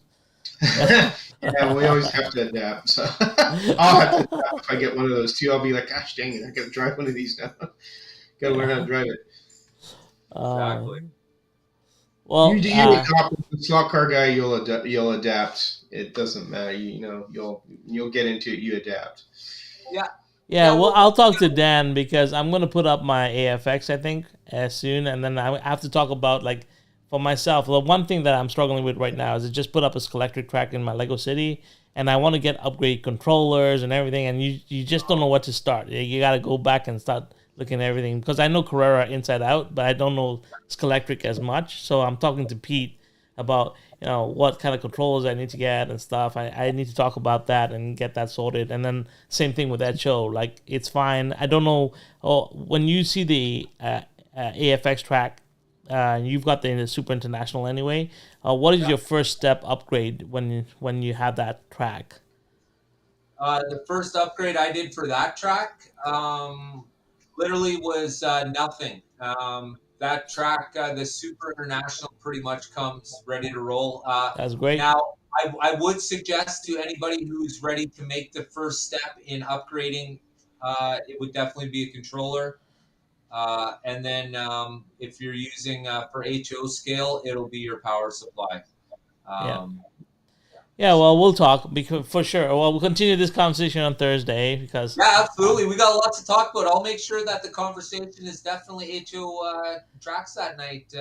Speaker 3: Yeah, we always have to adapt. So I'll have to adapt if I get one of those too. I'll be like, gosh dang it, I gotta drive one of these now. Gotta learn how to
Speaker 1: Yeah.
Speaker 3: drive it.
Speaker 1: Uh,
Speaker 2: Exactly.
Speaker 3: You
Speaker 1: well,
Speaker 3: you cop the slot car guy, you'll adapt. It doesn't matter. You'll get into it. You adapt.
Speaker 2: Yeah,
Speaker 1: yeah.
Speaker 2: yeah.
Speaker 1: Well,
Speaker 2: Well,
Speaker 1: I'll talk to Dan because I'm gonna put up my AFX, I think, soon, and then I have to talk about like for myself. The one thing that I'm struggling with right now is to just put up a Scalextric track in my Lego City, and I want to get upgrade controllers and everything, and you just don't know what to start. You got to go back and start looking at everything because I know Carrera inside out, but I don't know Scalextric as much. So I'm talking to Pete about what kind of controllers I need to get and stuff. I need to talk about that and get that sorted. And then same thing with that show. Like it's fine. I don't know. Oh, when you see the AFX track, you've got the Super International anyway. What is
Speaker 2: yeah.
Speaker 1: your first step upgrade when you have that track?
Speaker 2: The first upgrade I did for that track literally was nothing. That track, the Super International, pretty much comes ready to roll.
Speaker 1: That's great.
Speaker 2: Now, I would suggest to anybody who's ready to make the first step in upgrading, it would definitely be a controller. And then if you're using for HO scale, it'll be your power supply.
Speaker 1: Yeah.
Speaker 2: Um,
Speaker 1: Yeah, well, we'll talk because for sure. Well, we'll continue this conversation on Thursday because
Speaker 2: yeah, absolutely. We got lots to talk about. I'll make sure that the conversation is definitely HO tracks that night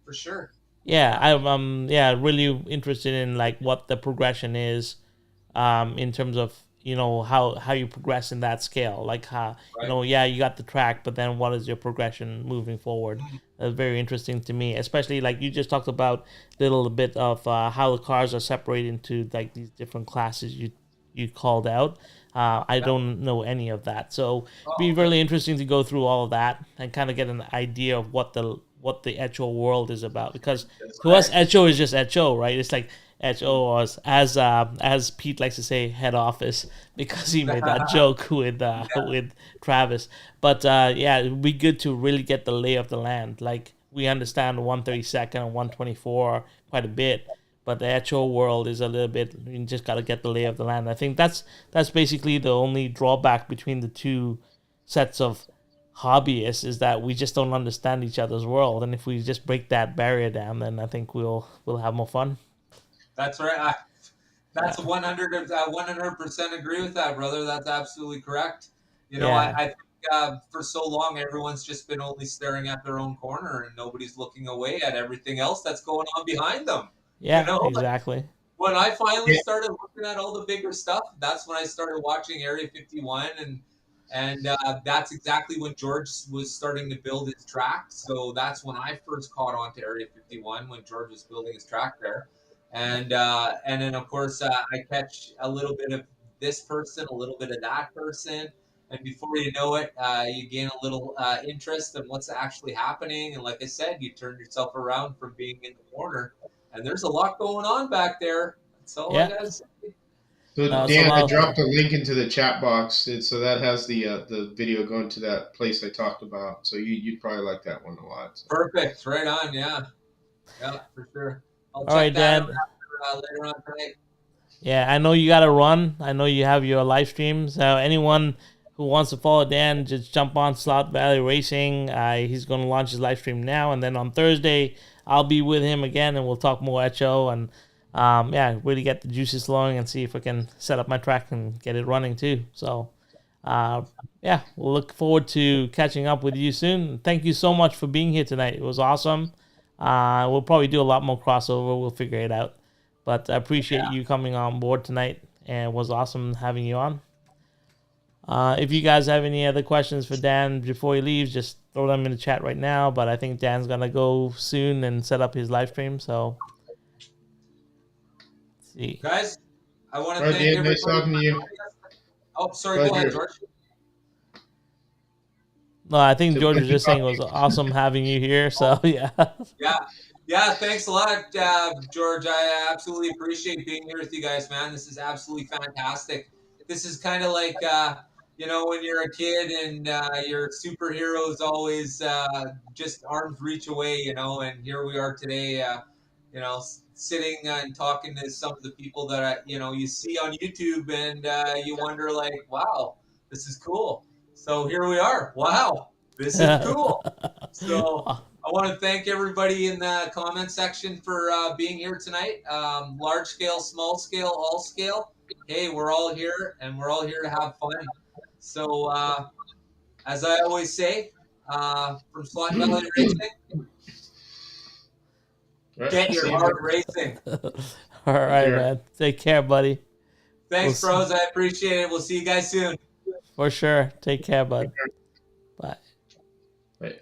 Speaker 2: for sure.
Speaker 1: yeah, I'm yeah really interested in like what the progression is, in terms of how you progress in that scale. Like how
Speaker 2: Right.
Speaker 1: yeah, you got the track, but then what is your progression moving forward?
Speaker 2: Mm.
Speaker 1: That's very interesting to me, especially like you just talked about a little bit of how the cars are separated into like these different classes you called out. I
Speaker 2: Yeah.
Speaker 1: don't know any of that, so it'd be
Speaker 2: Oh, okay.
Speaker 1: really interesting to go through all of that and kind of get an idea of what the Echo world is about. Because
Speaker 2: That's
Speaker 1: to us,
Speaker 2: right.
Speaker 1: Echo is just Echo, right? It's like Echo, as Pete likes to say, head office, because he made that joke with Travis. But yeah, it would be good to really get the lay of the land. Like we understand 132nd and 124 quite a bit, but the actual world is a little bit. You just got to get the lay of the land. I think that's basically the only drawback between the two sets of hobbyists, is that we just don't understand each other's world. And if we just break that barrier down, then I think we'll have more fun.
Speaker 2: That's right. That's
Speaker 1: Yeah,
Speaker 2: 100% agree with that, brother. That's absolutely correct.
Speaker 1: yeah,
Speaker 2: I think for so long everyone's just been only staring at their own corner and nobody's looking away at everything else that's going on behind them. You
Speaker 1: yeah,
Speaker 2: know,
Speaker 1: exactly.
Speaker 2: when I finally
Speaker 3: Yeah.
Speaker 2: started looking at all the bigger stuff, that's when I started watching Area 51, and that's exactly when George was starting to build his track. So that's when I first caught on to Area 51 when George was building his track there, and then of course I catch a little bit of this person, a little bit of that person. And before you know it, you gain a little interest in what's actually happening. And like I said, you turn yourself around from being in the corner, and there's a lot going on back there. That's all I
Speaker 1: Yeah,
Speaker 2: gotta say.
Speaker 3: So
Speaker 1: no, it's a
Speaker 3: Dan, I
Speaker 1: lot of fun.
Speaker 3: dropped a link into the chat box, so that has the video going to that place I talked about. So you'd probably like that one a lot. So.
Speaker 2: Perfect, right on, yeah, yeah, for sure. I'll
Speaker 1: All right,
Speaker 2: check that out
Speaker 1: Dan.
Speaker 2: after, later on tonight.
Speaker 1: Yeah, I know you got to run. I know you have your live stream. So anyone who wants to follow Dan, just jump on Slot Valley Racing. He's going to launch his live stream now, and then on Thursday I'll be with him again, and we'll talk more at show and yeah, really get the juices flowing and see if I can set up my track and get it running too. So uh, yeah, we'll look forward to catching up with you soon. Thank you so much for being here tonight. It was awesome. We'll probably do a lot more crossover. We'll figure it out. But I appreciate you coming on board tonight, and it was awesome having you on. If you guys have any other questions for Dan before he leaves, just throw them in the chat right now. But I think Dan's gonna go soon and set up his live stream. So, let's see.
Speaker 2: Guys, I want
Speaker 3: All
Speaker 2: to
Speaker 3: right,
Speaker 2: thank
Speaker 3: Dan, nice
Speaker 2: everybody
Speaker 3: talking to
Speaker 2: for
Speaker 3: you.
Speaker 2: joining us. Oh, sorry,
Speaker 3: Glad
Speaker 2: go ahead,
Speaker 3: you're
Speaker 2: George.
Speaker 1: No, I think
Speaker 3: so
Speaker 1: George
Speaker 3: glad
Speaker 1: was
Speaker 3: you
Speaker 1: just saying it
Speaker 3: talked
Speaker 1: was awesome having you here. So yeah,
Speaker 2: Yeah. Yeah, thanks a lot, George. I absolutely appreciate being here with you guys, man. This is absolutely fantastic. This is kind of like, when you're a kid and your superhero is always just arms reach away, and here we are today, sitting and talking to some of the people that, you see on YouTube, and you wonder, like, wow, this is cool. So here we are. Wow, this is cool. So, I want to thank everybody in the comment section for being here tonight. Large scale, small scale, all scale. Hey, we're all here and we're all here to have fun. So, as I always say, from Slot Valley Racing,
Speaker 3: All right,
Speaker 2: get
Speaker 3: see
Speaker 2: your
Speaker 3: you
Speaker 2: heart
Speaker 3: next.
Speaker 2: racing.
Speaker 1: all
Speaker 3: Take
Speaker 1: right,
Speaker 3: care.
Speaker 1: man. Take care, buddy. We'll
Speaker 2: Thanks, bros. I appreciate it. We'll see you guys soon.
Speaker 1: for sure. Take care, bud. Bye.
Speaker 3: Bye.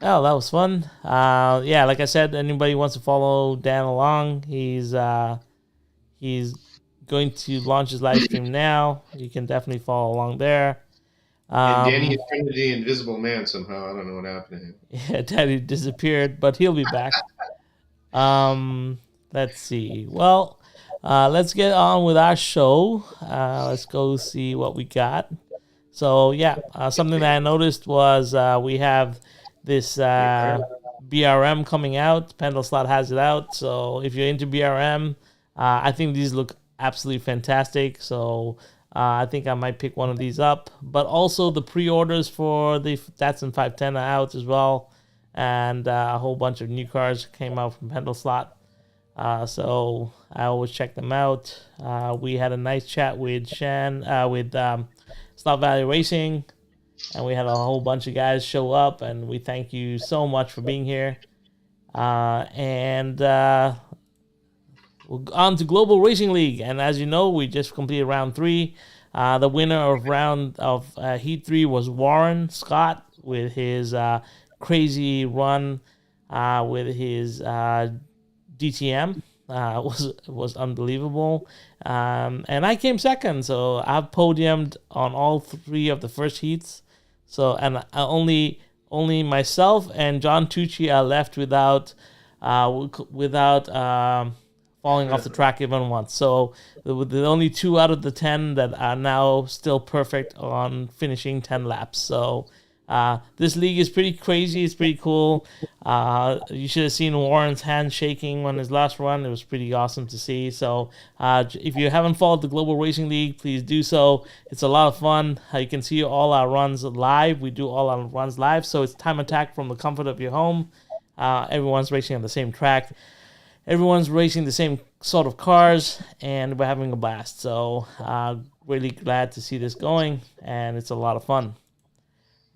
Speaker 1: Oh, that was fun. Yeah, like I said, anybody wants to follow Dan along, he's going to launch his live stream now. You can definitely follow along there.
Speaker 3: And Danny
Speaker 1: Um,
Speaker 3: is turned into the Invisible Man somehow. I don't know what happened to him.
Speaker 1: yeah, Daddy disappeared, but he'll be back. Um, let's see. Well, let's get on with our show. Let's go see what we got. So yeah, something that I noticed was we have this BRM coming out. Pendle Slot has it out. So if you're into BRM, I think these look absolutely fantastic. So I think I might pick one of these up. But also the pre-orders for the Datsun 510 are out as well, and a whole bunch of new cars came out from Pendle Slot. So I always check them out. We had a nice chat with Slot Valley Racing, and we had a whole bunch of guys show up, and we thank you so much for being here. And on to Global Racing League, and as you know, we just completed round 3. The winner of Heat 3 was Warren Scott with his crazy run with his DTM. Was unbelievable, and I came second, so I've podiumed on all 3 of the first heats. So and only myself and John Tucci are left without falling off the track even once. So the only 2 out of the 10 that are now still perfect on finishing 10 laps. So this league is pretty crazy. It's pretty cool. You should have seen Warren's hand shaking on his last run. It was pretty awesome to see. So if you haven't followed the Global Racing League, please do so. It's a lot of fun. You can see all our runs live. We do all our runs live. So it's time attack from the comfort of your home. Everyone's racing on the same track. Everyone's racing the same sort of cars, and we're having a blast. So really glad to see this going, and it's a lot of fun.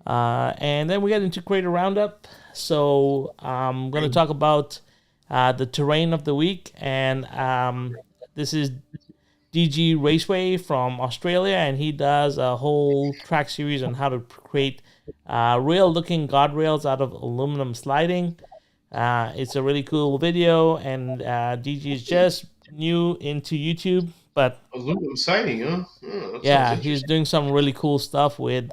Speaker 1: And then we get into Creator Roundup. So I'm going to talk about the terrain of the week, and this is DG Raceway from Australia, and he does a whole track series on how to create real-looking guardrails out of aluminum sliding. It's a really cool video, and DG is just new into YouTube, but
Speaker 3: aluminum siding, huh? Oh,
Speaker 1: yeah, he's doing some really cool stuff with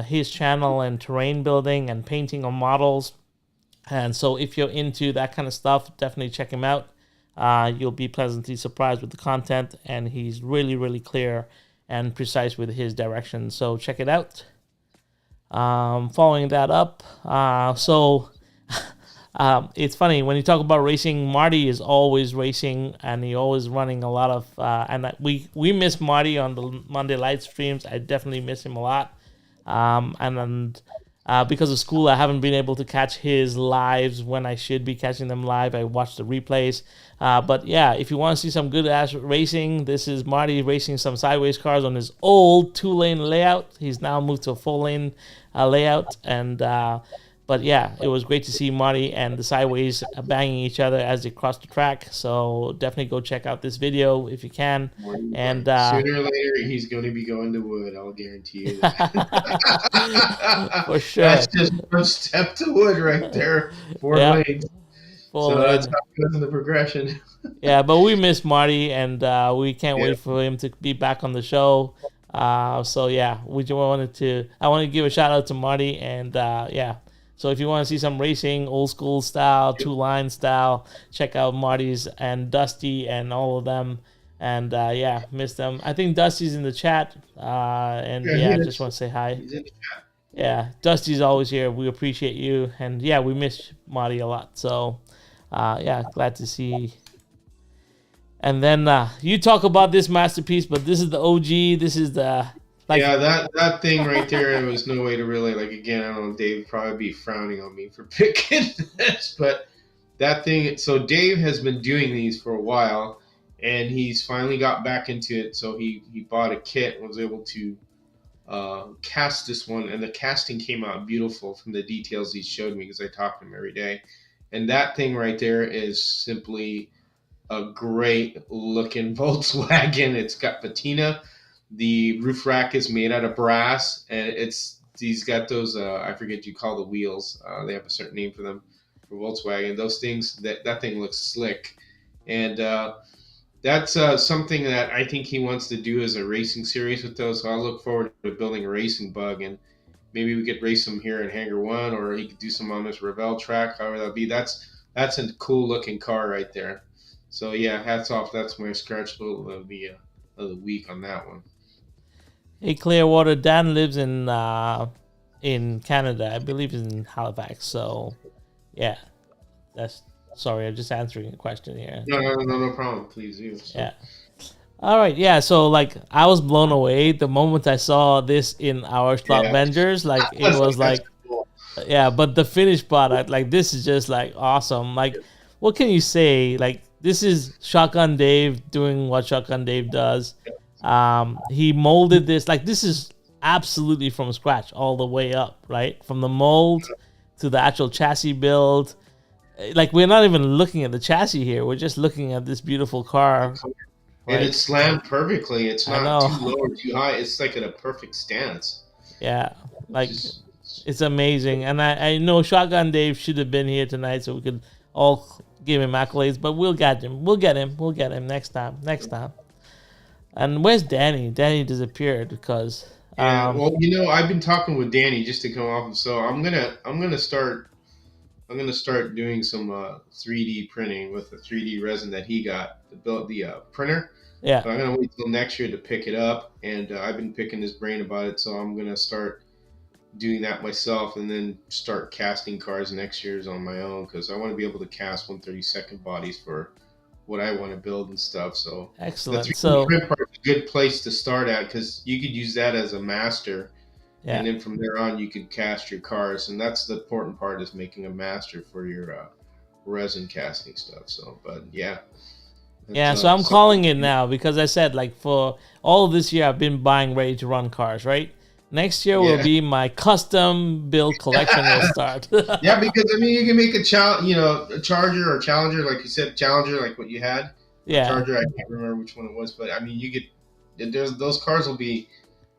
Speaker 1: his channel and terrain building and painting on models. And so if you're into that kind of stuff, definitely check him out. You'll be pleasantly surprised with the content, and he's really, really clear and precise with his directions. So check it out. Following that up, it's funny when you talk about racing. Marty is always racing, and he always running a lot of. And we miss Marty on the Monday live streams. I definitely miss him a lot. Because of school, I haven't been able to catch his lives when I should be catching them live. I watch the replays. But yeah, if you want to see some good ass racing, this is Marty racing some sideways cars on his old 2-lane layout. He's now moved to a 4-lane layout, and but yeah, it was great to see Marty and the sideways banging each other as they cross the track. So definitely go check out this video if you can. And
Speaker 3: sooner or later, he's going to be going to wood. I'll guarantee you that.
Speaker 1: For sure.
Speaker 3: That's just first step to wood right there. 4 lanes. So that's how it goes in the progression.
Speaker 1: Yeah, but we miss Marty, and we can't wait for him to be back on the show. So yeah, I want to give a shout out to Marty, and yeah. So if you want to see some racing, old school style, 2-line style, check out Marty's and Dusty and all of them. And yeah, miss them. I think Dusty's in the chat. And I just want to say hi.
Speaker 3: He's in the chat.
Speaker 1: Yeah, Dusty's always here. We appreciate you. And yeah, we miss Marty a lot. So yeah, glad to see. And then you talk about this masterpiece, but this is the OG. This is the
Speaker 3: that thing right there. There was no way to really again. I don't know. Dave would probably be frowning on me for picking this, but that thing. So Dave has been doing these for a while, and he's finally got back into it. So he bought a kit and was able to cast this one, and the casting came out beautiful from the details he showed me because I talk to him every day. And that thing right there is simply a great looking Volkswagen. It's got patina. The roof rack is made out of brass, and he's got those I forget what you call the wheels. They have a certain name for them for Volkswagen. Those things that thing looks slick, and that's something that I think he wants to do as a racing series with those. So I look forward to building a racing bug, and maybe we could race them here in Hangar 1, or he could do some on this Revell track. However that'll be. That's a cool looking car right there. So yeah, hats off. That's my scratch of the week on that one.
Speaker 1: Hey, Clearwater. Dan lives in Canada. I believe he's in Halifax. So yeah, I'm just answering a question here.
Speaker 3: No problem. Please do. So.
Speaker 1: Yeah. All right, yeah. So like, I was blown away the moment I saw this in our slot
Speaker 3: Yeah,
Speaker 1: Avengers. Like,
Speaker 3: I
Speaker 1: it
Speaker 3: was
Speaker 1: was
Speaker 3: like, that's
Speaker 1: like,
Speaker 3: cool.
Speaker 1: yeah. But the finished product, like, this is just like awesome. Like, what can you say? Like, this is Shotgun Dave doing what Shotgun Dave does. He molded this. Like, this is absolutely from scratch all the way up, right? From the mold to the actual chassis build. Like, we're not even looking at the chassis here. We're just looking at this beautiful car,
Speaker 3: And
Speaker 1: right?
Speaker 3: it's slammed perfectly. It's
Speaker 1: I
Speaker 3: not
Speaker 1: know.
Speaker 3: too low or too high. It's like at a perfect stance.
Speaker 1: Yeah, like,
Speaker 3: Just
Speaker 1: it's amazing. And I know Shotgun Dave should have been here tonight so we could all give him accolades, but we'll get him. We'll get him. We'll get him next time. Next time. And where's Danny? Danny disappeared because
Speaker 3: yeah. Well, I've been talking with Danny just to come off, and so I'm gonna start doing some 3D printing with the 3D resin that he got to build the printer.
Speaker 1: yeah,
Speaker 3: But I'm gonna wait till next year to pick it up, and I've been picking his brain about it, so I'm gonna start doing that myself, and then start casting cars next year's on my own because I want to be able to cast 132nd bodies for what I want to build and stuff. So the
Speaker 1: excellent.
Speaker 3: 3D
Speaker 1: So
Speaker 3: print part is a good place to start at because you could use that as a master,
Speaker 1: yeah,
Speaker 3: and then from there on you could cast your cars, and that's the important part is making a master for your resin casting stuff. So, but yeah, that's
Speaker 1: yeah. So I'm
Speaker 3: something.
Speaker 1: calling it now because I said, like, for all this year I've been buying ready to run cars, right? Next year will
Speaker 3: Yeah.
Speaker 1: be my custom build collection will start.
Speaker 3: Yeah, because I mean, you can make a Charger or Challenger, like you said, Challenger, like what you had, or
Speaker 1: Yeah,
Speaker 3: Charger. I can't remember which one it was, but I mean, you could. There's those cars will be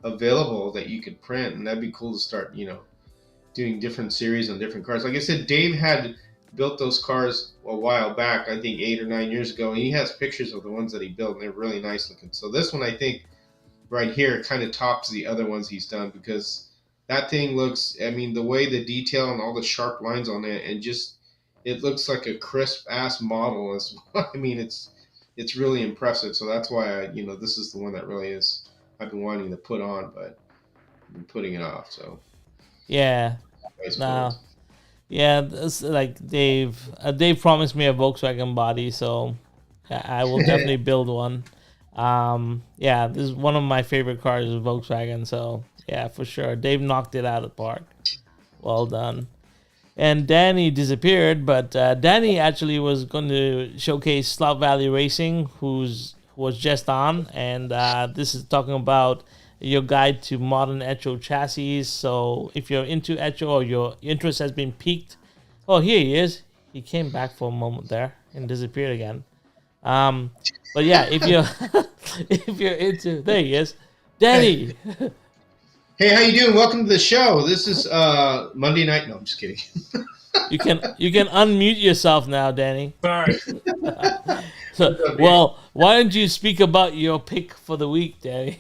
Speaker 3: available that you could print, and that'd be cool to start, doing different series on different cars. Like I said, Dave had built those cars a while back, I think 8 or 9 years ago, and he has pictures of the ones that he built, and they're really nice looking. So this one, I think, right here kind of tops the other ones he's done because that thing looks, I mean, the way the detail and all the sharp lines on it, and just it looks like a crisp ass model as well. I mean, it's really impressive. So that's why this is the one that really is I've been wanting to put on, but I've been putting it off. So
Speaker 1: yeah.
Speaker 3: nice
Speaker 1: No.
Speaker 3: build.
Speaker 1: Yeah, this, like, Dave promised me a Volkswagen body, so I will definitely build one. Yeah, this is one of my favorite cars is Volkswagen, so yeah, for sure. Dave knocked it out of the park. Well done. And Danny disappeared, but Danny actually was going to showcase Slot Valley Racing, who was just on, and this is talking about your guide to modern Echo chassis. So if you're into Echo or your interest has been piqued, oh, here he is. He came back for a moment there and disappeared again. But yeah, if you're if you're into, there he is, Danny.
Speaker 3: Hey, how you doing? Welcome to the show. This is Monday night. No, I'm just kidding.
Speaker 1: You can unmute yourself now, Danny.
Speaker 4: Sorry.
Speaker 1: So, well, why don't you speak about your pick for the week, Danny?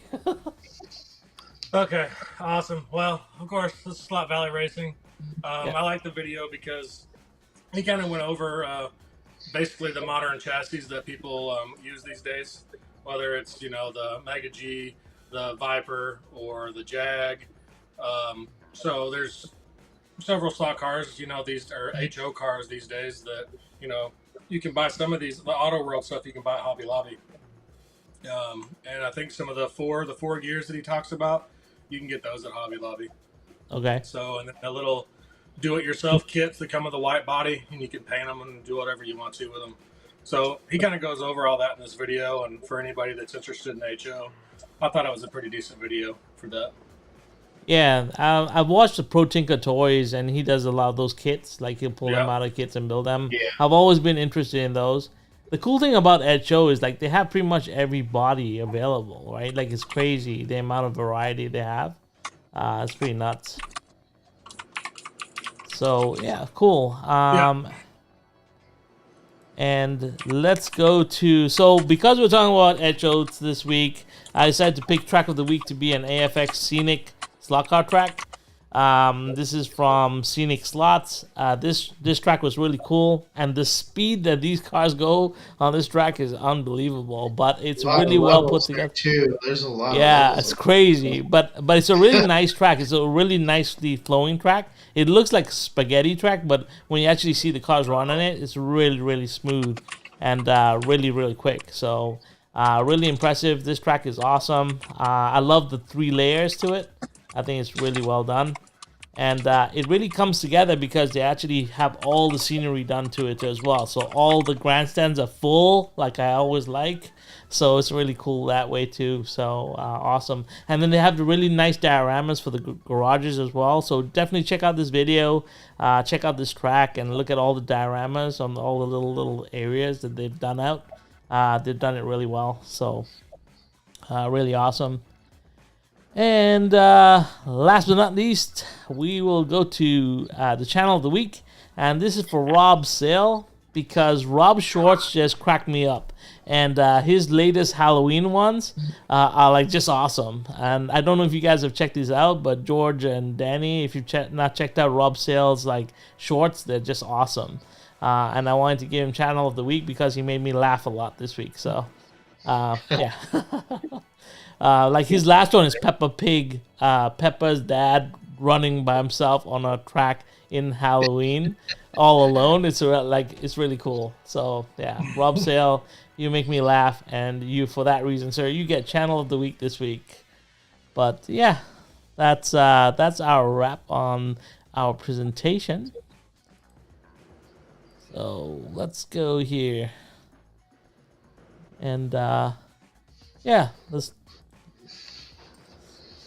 Speaker 4: Okay, awesome. Well, of course, this is Slot Valley Racing.
Speaker 1: Yeah.
Speaker 4: I like the video because he kind of went over basically the modern chassis that people use these days, whether it's the Mega G, the Viper, or the Jag. So there's several slot cars. These are HO cars these days that you can buy some of these the Auto World stuff you can buy at Hobby Lobby. And I think some of the four gears that he talks about, you can get those at Hobby Lobby.
Speaker 1: Okay.
Speaker 4: So, and then the little do-it-yourself kits that come with a white body, and you can paint them and do whatever you want to with them. So he kind of goes over all that in this video, and for anybody that's interested in HO, I thought it was a pretty decent video for that.
Speaker 1: Yeah, I've watched the Pro Tinker Toys, and he does a lot of those kits. Like, he'll pull them out of kits and build them.
Speaker 3: Yeah.
Speaker 1: I've always been interested in those. The cool thing about HO is, like, they have pretty much every body available, right? Like, it's crazy the amount of variety they have. It's pretty nuts. So yeah, cool. And let's go to, so because we're talking about HOs this week, I decided to pick track of the week to be an AFX Scenic slot car track. This is from Scenic Slots. This track was really cool, and the speed that these cars go on this track is unbelievable. But it's really well put together
Speaker 3: too. There's a lot.
Speaker 1: Yeah, it's crazy, but it's a really nice track. It's a really nicely flowing track. It looks like spaghetti track, but when you actually see the cars run on it, it's really, really smooth and really, really quick. So Really impressive. This track is awesome. I love the 3 layers to it. I think it's really well done. And it really comes together because they actually have all the scenery done to it as well. So all the grandstands are full, like I always like. So it's really cool that way too. So awesome. And then they have the really nice dioramas for the garages as well. So definitely check out this video, check out this track, and look at all the dioramas on all the little areas that they've done out. They've done it really well. So really awesome. And last but not least, we will go to the channel of the week. And this is for Rob Sale, because Rob Shorts just cracked me up. And his latest Halloween ones are like just awesome. And I don't know if you guys have checked these out, but George and Danny, if you've not checked out Rob Sale's like shorts, they're just awesome. And I wanted to give him channel of the week because he made me laugh a lot this week. So yeah. Like his last one is Peppa Pig, Peppa's dad running by himself on a track in Halloween, all alone. It's really cool. So yeah, Rob Sale, you make me laugh, and you, for that reason, sir, you get channel of the week this week. But yeah, that's our wrap on our presentation. So let's go here, and yeah, let's.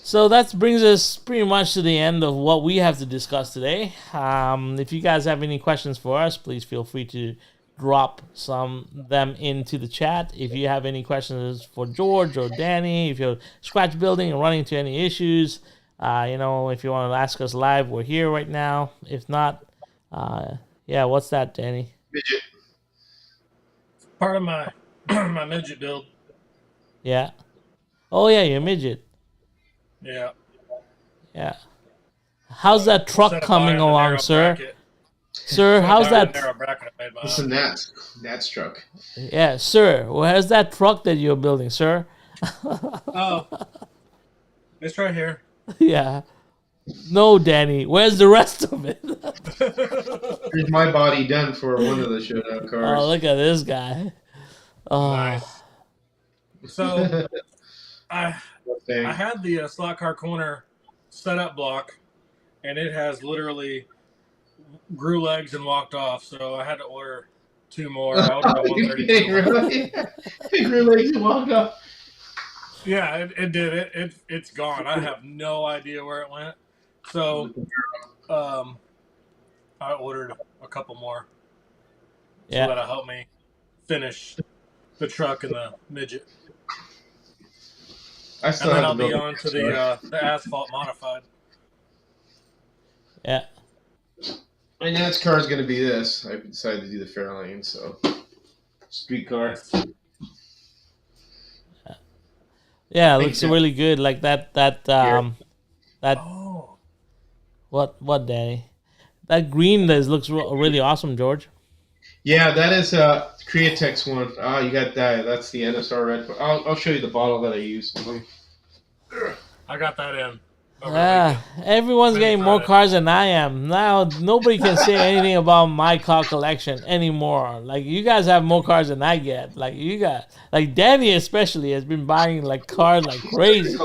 Speaker 1: So that brings us pretty much to the end of what we have to discuss today. If you guys have any questions for us, please feel free to drop them into the chat. If you have any questions for George or Danny, if you're scratch building and running into any issues, if you want to ask us live, we're here right now. If not, yeah, what's that, Danny?
Speaker 3: Midget.
Speaker 4: Part of my my midget build.
Speaker 1: Yeah. Oh yeah, you're a midget.
Speaker 4: Yeah.
Speaker 1: Yeah. How's that truck coming along, sir?
Speaker 4: Bracket.
Speaker 1: Sir, how's that?
Speaker 3: Listen, that's truck.
Speaker 1: Yeah, sir. Where's that truck that you're building, sir?
Speaker 4: Oh, it's right here.
Speaker 1: Yeah. No, Danny. Where's the rest of it?
Speaker 3: Here's my body done for one of the showdown cars.
Speaker 1: Oh, look at this guy. Oh.
Speaker 4: Nice. So, I had the slot car corner setup block, and it has literally grew legs and walked off. So I had to order 2 more. I ordered a 132.
Speaker 3: Really? It grew legs and walked off.
Speaker 4: Yeah, it did. It's gone. I have no idea where it went. So, I ordered a couple more. So that'll help me finish the truck and the midget.
Speaker 3: And
Speaker 4: then I'll be on to the asphalt modified.
Speaker 1: Yeah.
Speaker 3: My next car is going to be this. I decided to do the Fairlane, so street car.
Speaker 1: Yeah, it looks really good. Like that.
Speaker 4: Oh.
Speaker 1: What, Danny? That green looks really awesome, George.
Speaker 3: Yeah, that is Createx one. Ah, you got that. That's the NSR red. I'll show you the bottle that I use.
Speaker 4: I got that in.
Speaker 1: Everyone's getting more cars than I am. Now, nobody can say anything about my car collection anymore. Like, you guys have more cars than I get. Like, Danny especially has been buying, like, cars like crazy.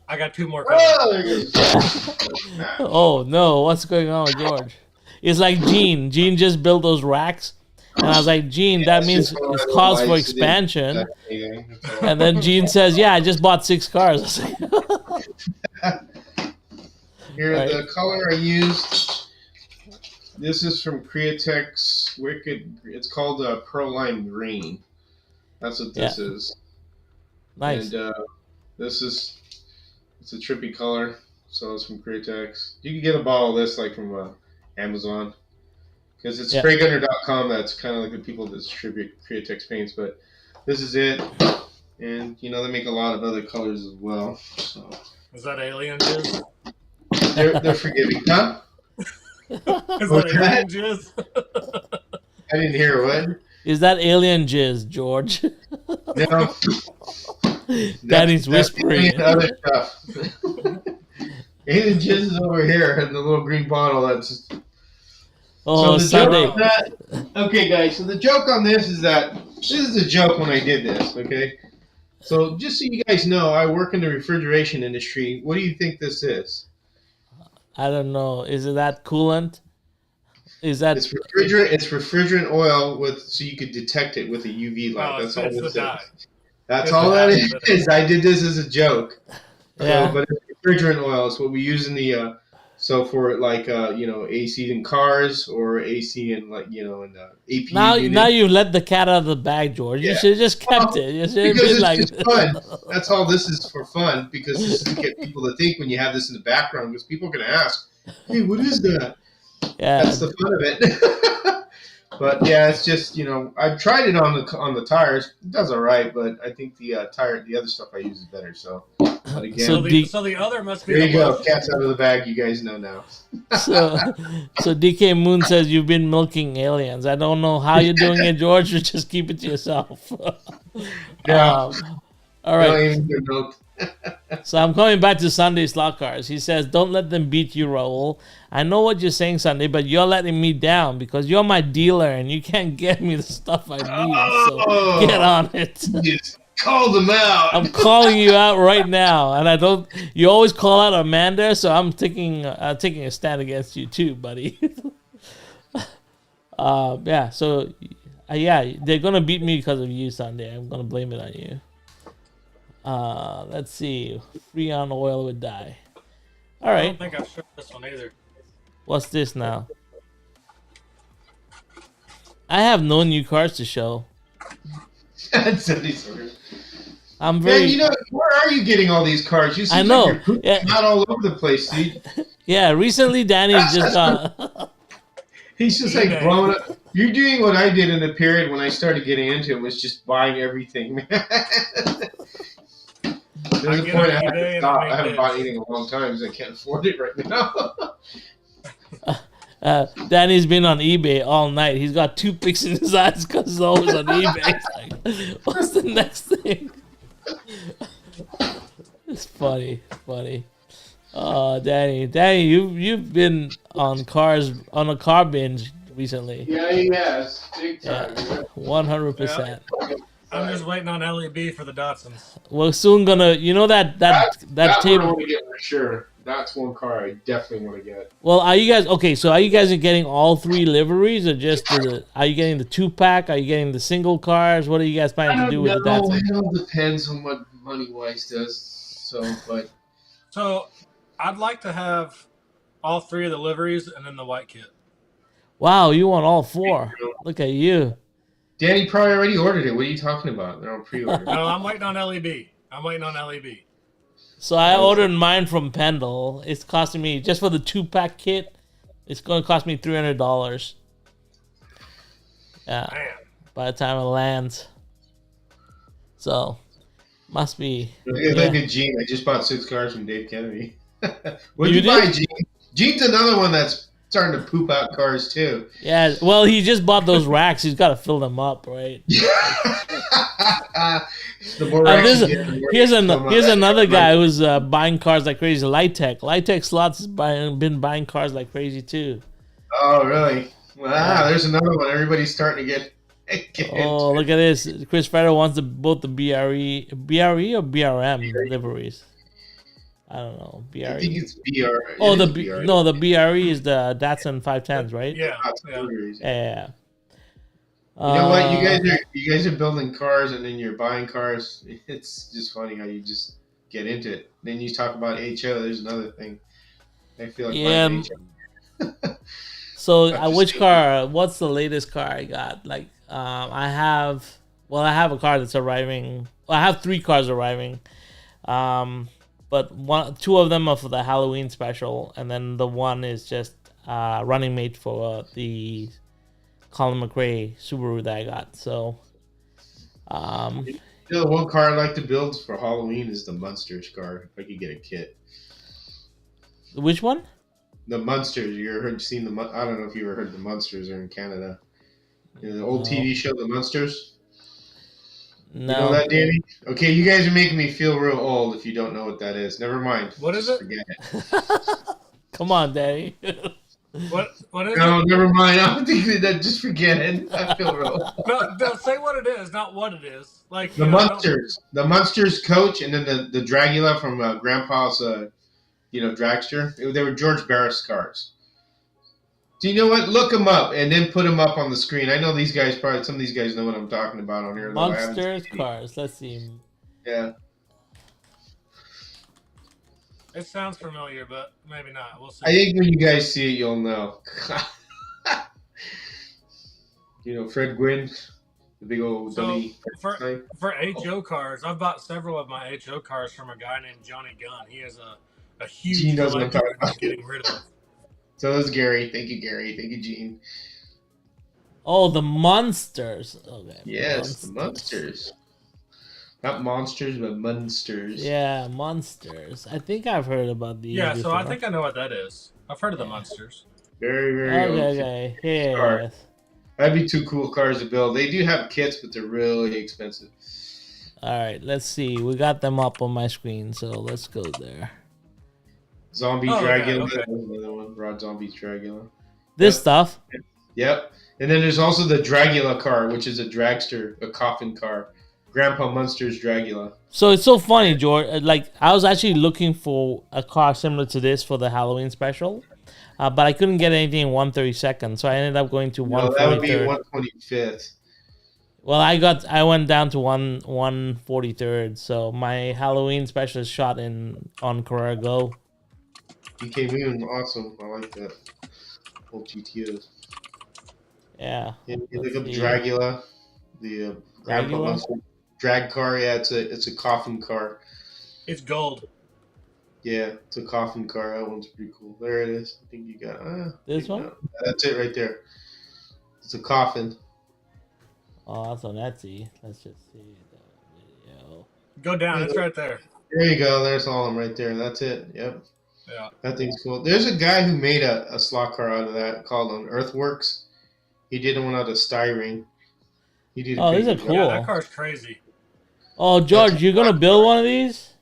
Speaker 4: I got 2 more cars.
Speaker 1: Oh, no. What's going on with George? It's like Gene. Gene just built those racks. And I was like, Gene, that means it's cause for expansion. And then Gene says, yeah, I just bought 6 cars. I was like,
Speaker 3: Here, right. The color I used, this is from Createx Wicked. It's called Pearl Lime Green. That's what this is.
Speaker 1: Nice.
Speaker 3: And it's a trippy color. So it's from Createx. You can get a bottle of this like from Amazon. Because it's spraygunner.com, that's kind of like the people that distribute Createx paints, but this is it. And, they make a lot of other colors as well. So.
Speaker 4: Is that alien jizz?
Speaker 3: They're forgiving, huh?
Speaker 4: Is that alien jizz?
Speaker 3: I didn't hear what?
Speaker 1: Is that alien jizz, George?
Speaker 3: No.
Speaker 1: Daddy's whispering.
Speaker 3: That's other stuff. Alien jizz is over here in the little green bottle. That's...
Speaker 1: Oh,
Speaker 3: so okay, guys. So the joke on this is that This is a joke when I did this, okay? So just so you guys know, I work in the refrigeration industry. What do you think this is?
Speaker 1: I don't know. Is it that coolant? Is that
Speaker 3: It's refrigerant. It's refrigerant oil with so you could detect it with a UV light.
Speaker 4: Oh,
Speaker 3: That's all
Speaker 4: it's the
Speaker 3: this is.
Speaker 4: dye.
Speaker 3: That's
Speaker 4: It's the
Speaker 3: all that
Speaker 4: dye.
Speaker 3: is. I did this as a joke. So,
Speaker 1: yeah?
Speaker 3: but it's refrigerant oil is what we use in the so for like AC in cars or AC in like in the APU
Speaker 1: Now
Speaker 3: unit.
Speaker 1: you let the cat out of the bag, George. You
Speaker 3: Yeah.
Speaker 1: should have just kept
Speaker 3: Well,
Speaker 1: it. You should have
Speaker 3: because
Speaker 1: been
Speaker 3: it's
Speaker 1: like,
Speaker 3: just fun. That's all this is for fun. Because just to get people to think when you have this in the background, because people are going to ask, "Hey, what is that?"
Speaker 1: yeah.
Speaker 3: That's the fun of it. But yeah, it's just I've tried it on the tires. It does all right, but I think the the other stuff I use is better. So, but
Speaker 1: So
Speaker 3: again,
Speaker 4: So the other must be
Speaker 3: there
Speaker 4: the
Speaker 3: you go.
Speaker 4: lotion.
Speaker 3: Cat's out of the bag. You guys know now.
Speaker 1: So, so DK Moon says you've been milking aliens. I don't know how you're doing it, George. But just keep it to yourself.
Speaker 3: Yeah.
Speaker 1: All
Speaker 3: No,
Speaker 1: right.
Speaker 3: even good milk.
Speaker 1: So I'm coming back to Sunday slot cars. He says, "Don't let them beat you, Raul. I know what you're saying, Sunday, but you're letting me down because you're my dealer and you can't get me the stuff I need. So
Speaker 3: Oh,
Speaker 1: get on it."
Speaker 3: you just called them out.
Speaker 1: I'm calling you out right now, and I don't. You always call out Amanda, so I'm taking a stand against you too, buddy. Yeah. So, yeah, they're gonna beat me because of you, Sunday. I'm gonna blame it on you. Let's see. Freon oil would die. All
Speaker 4: I
Speaker 1: right.
Speaker 4: don't think I've shown this one either.
Speaker 1: What's this now? I have no new cars to show.
Speaker 3: That's any sort of-
Speaker 1: I'm
Speaker 3: Man,
Speaker 1: very.
Speaker 3: where are you getting all these cars? You
Speaker 1: I
Speaker 3: seem
Speaker 1: know.
Speaker 3: like you're pooping
Speaker 1: Yeah.
Speaker 3: out all over the place, dude.
Speaker 1: Yeah. Recently, Danny's just got.
Speaker 3: He's just like blowing up. You're doing what I did in the period when I started getting into it, was just buying everything, man. There's a
Speaker 4: get
Speaker 3: point
Speaker 4: on
Speaker 3: I have
Speaker 4: eBay
Speaker 3: to
Speaker 4: and
Speaker 3: stop.
Speaker 4: make
Speaker 3: I haven't
Speaker 4: bids.
Speaker 3: bought anything in a long time because I can't afford it right now.
Speaker 1: Danny's been on eBay all night. He's got two picks in his eyes because he's always on eBay. It's like, what's the next thing? It's funny. Oh, Danny, you've been on a car binge recently.
Speaker 3: Yeah, he has. Big time.
Speaker 1: Yeah, 100%.
Speaker 4: I'm just waiting on LEB for the Datsuns.
Speaker 1: We're soon gonna, that
Speaker 3: one I
Speaker 1: table.
Speaker 3: want to get for sure. That's one car I definitely want to get.
Speaker 1: Well, are you guys okay? So are you guys getting all three liveries, or just are you getting the 2-pack? Are you getting the single cars? What are you guys planning to do with the Datsun?
Speaker 3: It all depends on what money wise does.
Speaker 4: So I'd like to have all three of the liveries and then the white kit.
Speaker 1: Wow, you want all four? Look at you.
Speaker 3: Danny probably already ordered it. What are you talking about? They're on pre-order.
Speaker 4: No, I'm waiting on LEB.
Speaker 1: So I ordered mine from Pendle. It's costing me just for the 2-pack kit. It's going to cost me $300. Yeah,
Speaker 4: Man.
Speaker 1: by the time it lands. So must be.
Speaker 3: Look at Gene. I just bought 6 cars from Dave Kennedy. What
Speaker 1: You
Speaker 3: did you buy,
Speaker 1: did?
Speaker 3: Gene? Gene's another one that's starting to poop out cars too.
Speaker 1: Yeah, well, he just bought those racks. He's got to fill them up, right?
Speaker 3: The more
Speaker 1: And
Speaker 3: racks you get, the more
Speaker 1: here's
Speaker 3: you fill 'em up.
Speaker 1: another guy who's buying cars like crazy. Lightech Slots has been buying cars like crazy too.
Speaker 3: Oh, really? Wow, there's another one. Everybody's starting to get
Speaker 1: Oh, look at this. Chris Federer wants both the BRE or BRM liveries. I don't know. BRE.
Speaker 3: I think it's BR.
Speaker 1: Oh,
Speaker 3: it is
Speaker 1: the
Speaker 3: BR.
Speaker 1: BRE is the Datsun 510s, right?
Speaker 4: Yeah.
Speaker 1: Yeah.
Speaker 3: You know what? You guys are building cars and then you're buying cars. It's just funny how you just get into it. Then you talk about HO. There's another thing. I feel like buying HO.
Speaker 1: So, which car? What's the latest car I got? Like, I have a car that's arriving. Well, I have 3 cars arriving. But 2 of them are for the Halloween special, and then the one is just running mate for the Colin McRae Subaru that I got. So,
Speaker 3: The one car I'd like to build for Halloween is the Munsters car. If I could get a kit.
Speaker 1: which one?
Speaker 3: The Munsters. Seen the? I don't know if you ever heard the Munsters are in Canada. The old TV show, The Munsters.
Speaker 1: No.
Speaker 3: You know that, Danny? Okay, you guys are making me feel real old if you don't know what that is. Never mind.
Speaker 4: What is
Speaker 3: Just
Speaker 4: it?
Speaker 3: Forget it.
Speaker 1: Come on, Daddy.
Speaker 4: What is
Speaker 3: No,
Speaker 4: it?
Speaker 3: never mind. I don't think that. Just forget it. I feel real.
Speaker 4: No, say what it is, not what it is. Like
Speaker 3: The
Speaker 4: don't.
Speaker 3: Munsters, coach, and then the Dragula from Grandpa's, dragster. They were George Barris cars. Do you know what? Look them up and then put them up on the screen. I know these guys probably. Some of these guys know what I'm talking about on here, though. I haven't
Speaker 1: Monsters
Speaker 3: seen any.
Speaker 1: cars. Let's see.
Speaker 3: Yeah,
Speaker 4: It sounds familiar, but maybe not. We'll
Speaker 3: I
Speaker 4: see.
Speaker 3: think when you guys see it, you'll know. Fred Gwynn, the big old
Speaker 4: So
Speaker 3: dummy.
Speaker 4: for HO cars, I've bought several of my HO cars from a guy named Johnny Gunn. He has a
Speaker 3: Gene
Speaker 4: huge
Speaker 3: knows what I'm
Speaker 4: collector
Speaker 3: talking
Speaker 4: and he's
Speaker 3: about.
Speaker 4: getting rid of.
Speaker 3: So does Gary. Thank you, Gary. Thank you, Gene.
Speaker 1: Oh, the monsters. Okay.
Speaker 3: Yes, the monsters. Not monsters, but monsters.
Speaker 1: Yeah, monsters. I think I've heard about these
Speaker 4: Yeah,
Speaker 1: before.
Speaker 4: so I think I know what that is. I've heard of the
Speaker 1: Yeah.
Speaker 4: Munsters.
Speaker 3: Very, very old.
Speaker 1: Okay.
Speaker 3: Car.
Speaker 1: Yes.
Speaker 3: That'd be two cool cars to build. They do have kits, but they're really expensive.
Speaker 1: All right. Let's see. We got them up on my screen, so let's go there.
Speaker 3: Zombie
Speaker 4: Oh,
Speaker 3: Dragula.
Speaker 4: okay.
Speaker 3: Another one. Rod Zombie's Dragula.
Speaker 1: This
Speaker 3: Yep.
Speaker 1: stuff.
Speaker 3: Yep. And then there's also the Dragula car, which is a dragster, a coffin car. Grandpa Munster's Dragula.
Speaker 1: So it's so funny, George. Like I was actually looking for a car similar to this for the Halloween special, but I couldn't get anything in 132nd, so I ended up going to
Speaker 3: No, that would be
Speaker 1: 143rd.
Speaker 3: 125th.
Speaker 1: Well, I went down to 143rd, so my Halloween special is shot on Carrera Go.
Speaker 3: He came in awesome. I like that. Old GTOs.
Speaker 1: Yeah.
Speaker 3: You look
Speaker 1: Let's
Speaker 3: up
Speaker 1: see.
Speaker 3: Dragula, the Grandpa
Speaker 1: Dragula?
Speaker 3: Munster drag car. Yeah, it's a coffin car.
Speaker 4: It's gold.
Speaker 3: Yeah, it's a coffin car. That one's pretty cool. There it is. I think you got
Speaker 1: This
Speaker 3: maybe
Speaker 1: one?
Speaker 3: not. That's it right there. It's a coffin.
Speaker 1: Oh, that's on Etsy. Let's just see the video.
Speaker 4: Go down. It's right there.
Speaker 3: There you go. There's all of them right there. That's it. Yep.
Speaker 4: Yeah.
Speaker 3: That thing's cool. There's a guy who made a slot car out of that called on Earthworks. He did one out of styrene. He did.
Speaker 1: Oh, these are
Speaker 3: pretty good
Speaker 1: cool.
Speaker 3: job.
Speaker 4: Yeah, that car's crazy.
Speaker 1: Oh, George, you're gonna build one of these?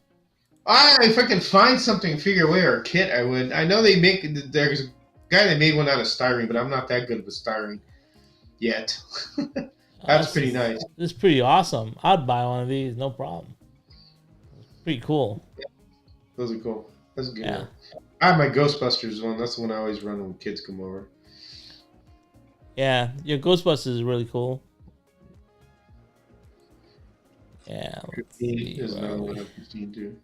Speaker 3: If I can find something, figure away or a kit, I would. I know they make. There's a guy that made one out of styrene, but I'm not that good with styrene yet. That's pretty nice.
Speaker 1: This is pretty awesome. I'd buy one of these, no problem. Pretty cool.
Speaker 3: Those are cool. That's a good
Speaker 1: Yeah.
Speaker 3: one. I have my Ghostbusters one. That's the one I always run when kids come over.
Speaker 1: Yeah, your Ghostbusters is really cool. Yeah, let's see,
Speaker 3: There's
Speaker 1: where
Speaker 3: another
Speaker 1: are
Speaker 3: one
Speaker 1: we?
Speaker 3: at 15 too.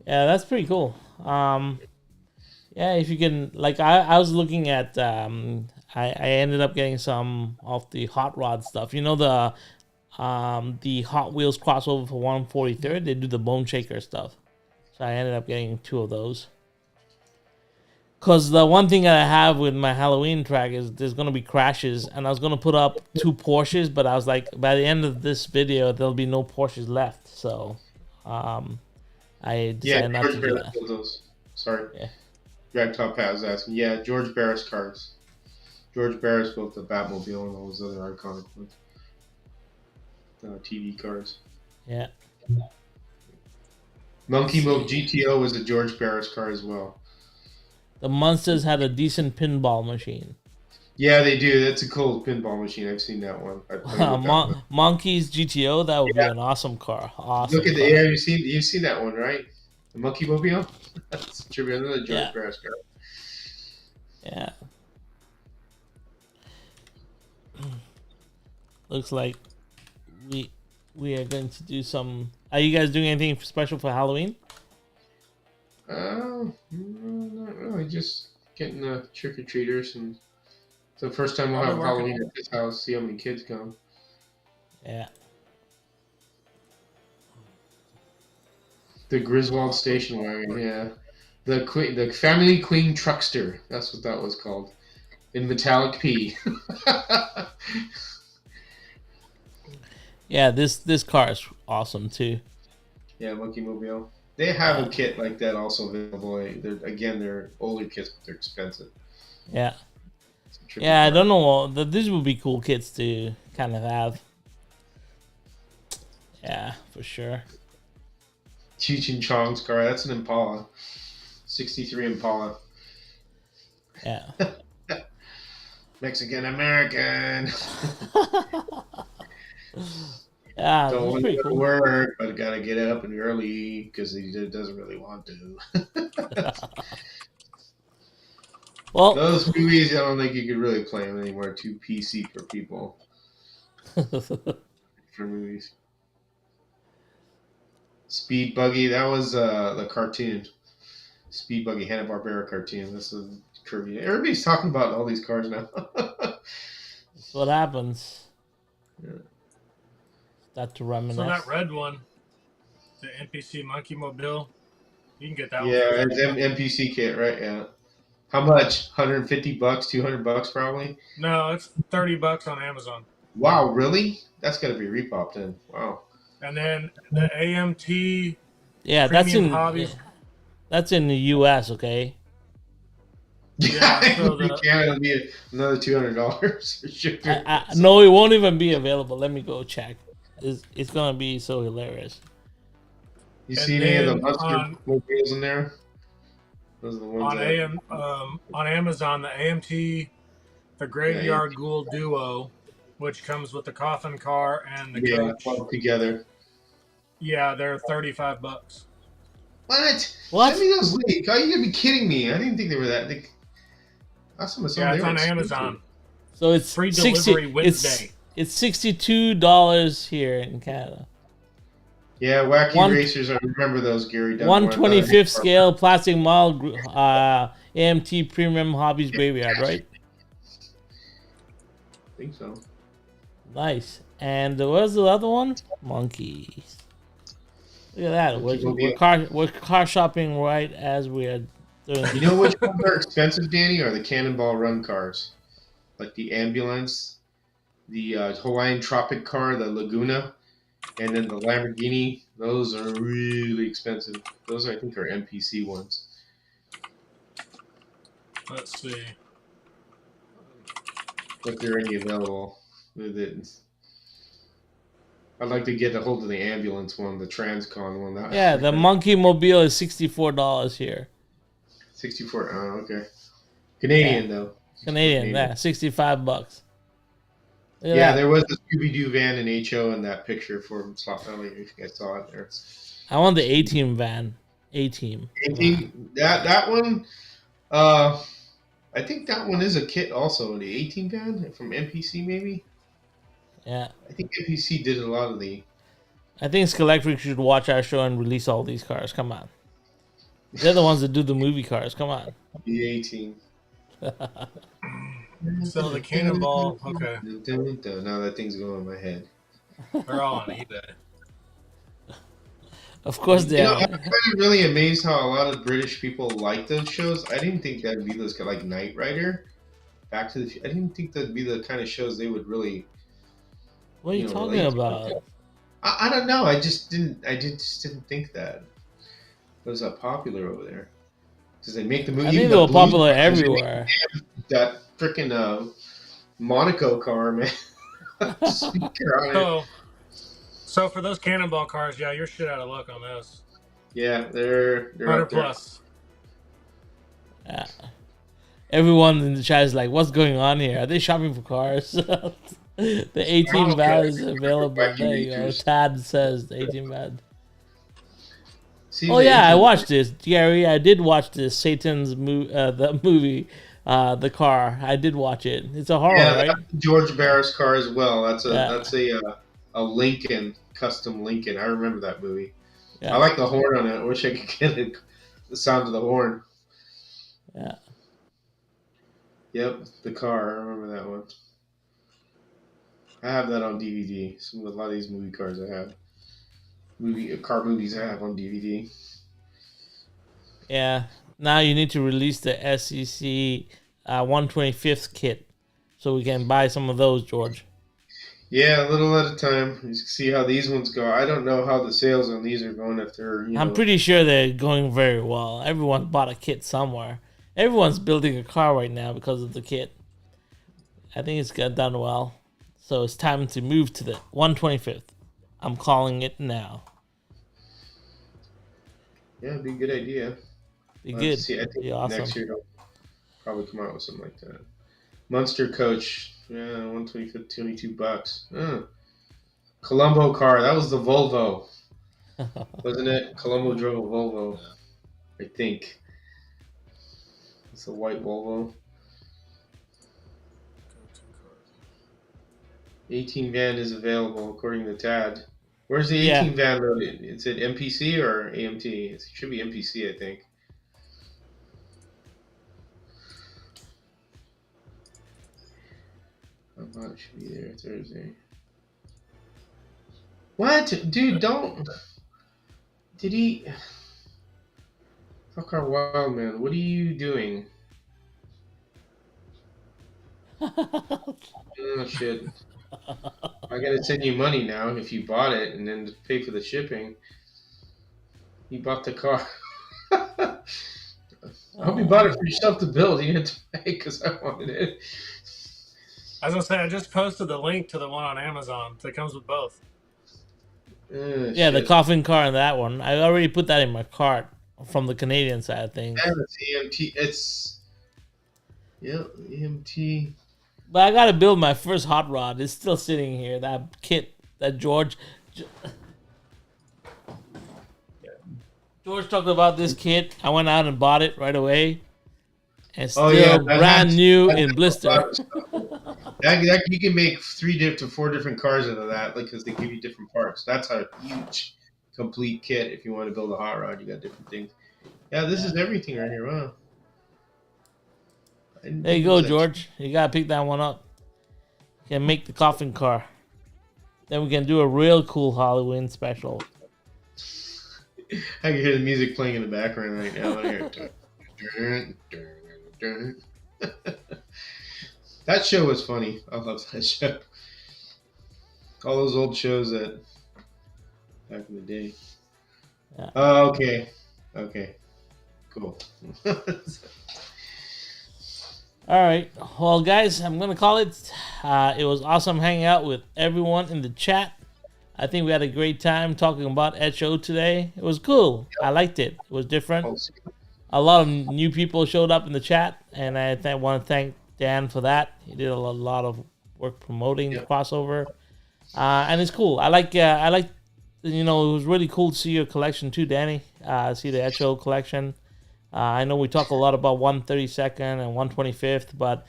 Speaker 1: Yeah, that's pretty cool. Yeah, if you can, like, I was looking at, I ended up getting some of the hot rod stuff. You know the Hot Wheels crossover for 143rd. They do the Bone Shaker stuff, so I ended up getting 2 of those. Cause the one thing that I have with my Halloween track is there's gonna be crashes, and I was gonna put up 2 Porsches, but I was like, by the end of this video, there'll be no Porsches left. So, I decided not to
Speaker 3: George
Speaker 1: do
Speaker 3: Barris
Speaker 1: that.
Speaker 3: built those. Sorry.
Speaker 1: Yeah.
Speaker 3: Drag Top Pat was asking. Yeah, George Barris cars. George Barris built the Batmobile and all those other iconic ones. TV cars.
Speaker 1: Yeah.
Speaker 3: Monkey Mode GTO was a George Barris car as well.
Speaker 1: The Monsters had a decent pinball machine.
Speaker 3: Yeah, they do. That's a cool pinball machine. I've seen that one. I played with that one.
Speaker 1: Monkey's GTO, that would be an awesome car. Awesome.
Speaker 3: Look at
Speaker 1: car.
Speaker 3: the air. You've seen that one, right? The Monkey Mobile. That's another George
Speaker 1: Yeah.
Speaker 3: Barris car.
Speaker 1: Yeah. Looks like we are going to do some. Are you guys doing anything special for Halloween?
Speaker 3: Not really. Just getting the trick or treaters, and it's the first time we'll
Speaker 4: I've
Speaker 3: have
Speaker 4: been working-
Speaker 3: Halloween at this house. See how many kids come.
Speaker 1: Yeah.
Speaker 3: The Griswold station wagon, yeah. The Family Queen Truckster. That's what that was called. In metallic P.
Speaker 1: Yeah, this car is awesome too.
Speaker 3: Yeah, Monkey Mobile. They have a kit like that also available. They're older kits, but they're expensive.
Speaker 1: Yeah.
Speaker 3: It's a tricky
Speaker 1: Yeah, I
Speaker 3: car.
Speaker 1: don't know. These would be cool kits to kind of have. Yeah, for sure.
Speaker 3: Cheech and Chong's car. That's an Impala. 63 Impala.
Speaker 1: Yeah.
Speaker 3: Mexican American.
Speaker 1: Yeah,
Speaker 3: Don't
Speaker 1: that's
Speaker 3: want to
Speaker 1: pretty
Speaker 3: go to
Speaker 1: cool.
Speaker 3: work, but gotta get up and early because he doesn't really want to.
Speaker 1: Well,
Speaker 3: Those movies, I don't think you could really play them anymore. Too PC for people for movies. Speed Buggy, that was the cartoon. Speed Buggy Hanna-Barbera cartoon. This is Kirby. Everybody's talking about all these cars now.
Speaker 1: that's what happens.
Speaker 3: Yeah.
Speaker 1: Start to
Speaker 4: So that
Speaker 1: reminisce.
Speaker 4: red one, the NPC Monkey Mobile, you can get that one
Speaker 3: Yeah,
Speaker 4: for
Speaker 3: it's
Speaker 4: 30 bucks.
Speaker 3: NPC kit, right? Yeah. How much? 150 bucks, 200 bucks probably.
Speaker 4: No, it's 30 bucks on Amazon.
Speaker 3: Wow, really? That's got to be repop then. Wow.
Speaker 4: And then the AMT
Speaker 1: Yeah,
Speaker 4: Premium Hobbies.
Speaker 1: that's in the U.S. Okay.
Speaker 4: Yeah, so
Speaker 3: You
Speaker 4: the
Speaker 3: can, it'll be another $200 for shipping.
Speaker 1: No, it won't even be available. Let me go check. It's gonna be so hilarious.
Speaker 3: You
Speaker 4: and
Speaker 3: see any of the
Speaker 4: then
Speaker 3: monster mobiles in there? Those are the ones that.
Speaker 4: on Amazon the AMT the
Speaker 3: Yeah,
Speaker 4: Graveyard Ghoul Duo, which comes with the coffin car and the
Speaker 3: yeah,
Speaker 4: coach.
Speaker 3: clubbed together.
Speaker 4: Yeah, they're 35 bucks.
Speaker 3: What? Send
Speaker 1: What?
Speaker 3: me those links. Are you gonna be kidding me? I didn't think they were that. Last time I saw them,
Speaker 4: Yeah,
Speaker 3: they
Speaker 4: it's
Speaker 3: were
Speaker 4: on
Speaker 3: expensive.
Speaker 4: Amazon.
Speaker 1: So it's
Speaker 4: Free
Speaker 1: 60.
Speaker 4: delivery Wednesday.
Speaker 1: It's $62 here in Canada.
Speaker 3: Yeah, wacky
Speaker 1: One
Speaker 3: racers. I remember those, Gary
Speaker 1: one
Speaker 3: Dunmore. I thought I
Speaker 1: 25th scale plastic model AMT Premium Hobbies Graveyard, right?
Speaker 3: think so.
Speaker 1: Nice. And what was the other one? Monkeys. Look at that. We're car shopping right as we're doing
Speaker 3: You know which ones are expensive, Danny? Are the Cannonball Run cars, like the ambulance, the Hawaiian Tropic car, the Laguna, and then the Lamborghini. Those are really expensive. Those I think are MPC ones.
Speaker 4: Let's see.
Speaker 3: If there are any available. I'd like to get a hold of the ambulance one, the Transcon one.
Speaker 1: Yeah, the Monkey Mobile is $64 here.
Speaker 3: 64. Oh, okay.
Speaker 1: Yeah.
Speaker 3: Canadian though.
Speaker 1: Canadian, yeah, $65. Look at
Speaker 3: Yeah,
Speaker 1: that.
Speaker 3: there was a Scooby Doo van in HO in that picture for Slot Valley. If you guys saw it there.
Speaker 1: I want the A-Team van. A-Team.
Speaker 3: That one. I think that one is a kit also. The 18 van from NPC maybe.
Speaker 1: Yeah.
Speaker 3: I think NPC did a lot of the.
Speaker 1: I think Skelectric should watch our show and release all these cars. Come on. They're the ones that do the movie cars. Come on.
Speaker 3: The 18.
Speaker 4: So the Cannonball, okay,
Speaker 3: Now that thing's going in my head.
Speaker 4: they're all on eBay.
Speaker 1: Of course they
Speaker 3: I'm
Speaker 1: are.
Speaker 3: kind of really amazed how a lot of British people like those shows. I didn't think that'd be those like Knight Rider, Back to the. I didn't think that'd be the kind of shows they would really.
Speaker 1: What are you talking
Speaker 3: relate to.
Speaker 1: about?
Speaker 3: I don't know. I just didn't think that it was that popular over there. Because they make the movie.
Speaker 1: I
Speaker 3: even
Speaker 1: think they
Speaker 3: the
Speaker 1: were
Speaker 3: Blues
Speaker 1: popular
Speaker 3: Brothers, they make
Speaker 1: everywhere.
Speaker 3: that freaking Monaco car, man. Speaker on it.
Speaker 4: So for those Cannonball cars, yeah, you're shit out of luck on those.
Speaker 3: Yeah, they're
Speaker 4: 100
Speaker 3: up there.
Speaker 4: plus.
Speaker 1: Yeah. Everyone in the chat is like, "What's going on here? Are they shopping for cars?" The 18 van is available. There you go. Tad says the 18 van. Oh yeah, I watched this, Gary. I did watch this Satan's the movie, The Car. I did watch it. It's a horror, right?
Speaker 3: That's George Barris car as well. That's
Speaker 1: Yeah.
Speaker 3: a Lincoln, custom Lincoln. I remember that movie.
Speaker 1: Yeah.
Speaker 3: I like the horn on it. I wish I could get the sound of the horn.
Speaker 1: Yeah.
Speaker 3: Yep, the car. I remember that one. I have that on DVD. A lot of these movie cars I have. Car movies I have on DVD.
Speaker 1: Yeah. Now you need to release the SEC 125th kit so we can buy some of those, George.
Speaker 3: Yeah, a little at a time. You see how these ones go. I don't know how the sales on these are going if they're,
Speaker 1: I'm pretty sure they're going very well. Everyone bought a kit somewhere. Everyone's building a car right now because of the kit. I think it's got done well. So it's time to move to the 125th. I'm calling it now.
Speaker 3: Yeah, it'd be a good idea.
Speaker 1: Be good.
Speaker 3: See, I think
Speaker 1: Be awesome.
Speaker 3: next year probably come out with something like that. Munster coach, yeah, 125, $22. Colombo car, that was the Volvo, wasn't it? Colombo drove a Volvo, I think. It's a white Volvo. 18 van is available according to Tad. Where's the 18
Speaker 1: Yeah.
Speaker 3: van loaded? Is it MPC or AMT? It should be MPC, I think. It should be there Thursday. What? Dude, don't. Did he. Fuck our wild man. What are you doing? Oh, shit. I gotta send you money now if you bought it and then pay for the shipping. You bought the car. I hope you bought it for yourself to build. You didn't have to pay because I wanted it.
Speaker 4: I was gonna say I just posted the link to the one on Amazon that comes with both.
Speaker 1: Yeah, the
Speaker 3: Shit.
Speaker 1: coffin car and that one. I already put that in my cart from the Canadian side of things.
Speaker 3: And it's EMT. It's. Yeah, EMT.
Speaker 1: But I gotta build my first hot rod. It's still sitting here. That kit that George talked about this kit. I went out and bought it right away. And still brand new in blister.
Speaker 3: That you can make 3 to 4 different cars out of that, like because they give you different parts. That's a huge, complete kit. If you want to build a hot rod, you got different things. Yeah, this is everything right here. Wow.
Speaker 1: There you go, George. You gotta pick that one up. You can make the coffin car. Then we can do a real cool Halloween special.
Speaker 3: I can hear the music playing in the background right now. I hear that show was funny. I love that show. All those old shows that back in the day.
Speaker 1: Yeah.
Speaker 3: Oh, okay. Okay. Cool.
Speaker 1: All right. Well, guys, I'm going to call it. It was awesome hanging out with everyone in the chat. I think we had a great time talking about HO today. It was cool. I liked it. It was different. A lot of new people showed up in the chat, and I want to thank Dan for that. He did a lot of work promoting the crossover, and it's cool. I like, you know, it was really cool to see your collection too, Danny. See the HO collection. I know we talk a lot about 132nd and 125th, but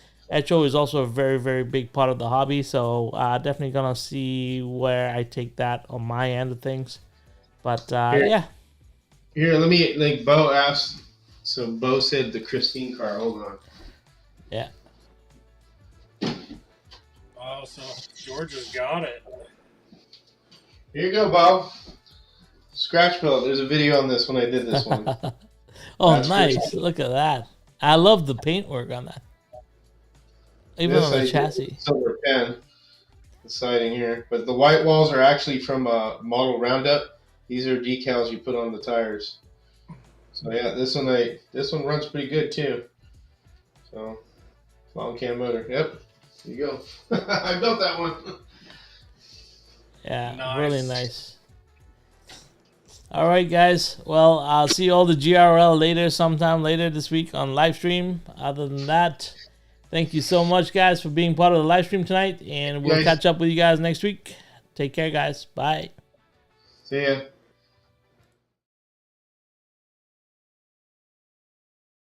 Speaker 1: HO is also a very, very big part of the hobby. So definitely gonna see where I take that on my end of things. But yeah.
Speaker 3: Here, let me, like, Bo asked. So Bo said the Christine car. Hold on.
Speaker 1: Yeah.
Speaker 4: Oh, so George has got it.
Speaker 3: Here you go, Bo. Scratch build. There's a video on this when I did this one.
Speaker 1: Oh,
Speaker 3: That's
Speaker 1: nice.
Speaker 3: Christine.
Speaker 1: Look at that. I love the paintwork on that. Even
Speaker 3: This
Speaker 1: on the
Speaker 3: I
Speaker 1: chassis.
Speaker 3: did silver pen. The siding here. But the white walls are actually from a model Roundup. These are decals you put on the tires. So yeah, this one runs pretty good too. So long cam motor. Yep. There you go. I built that one.
Speaker 1: Yeah,
Speaker 4: Nice.
Speaker 1: really nice. All right, guys. Well, I'll see all the GRL sometime later this week on live stream. Other than that, thank you so much, guys, for being part of the live stream tonight, and we'll catch up with you guys next week. Take care, guys. Bye.
Speaker 3: See ya.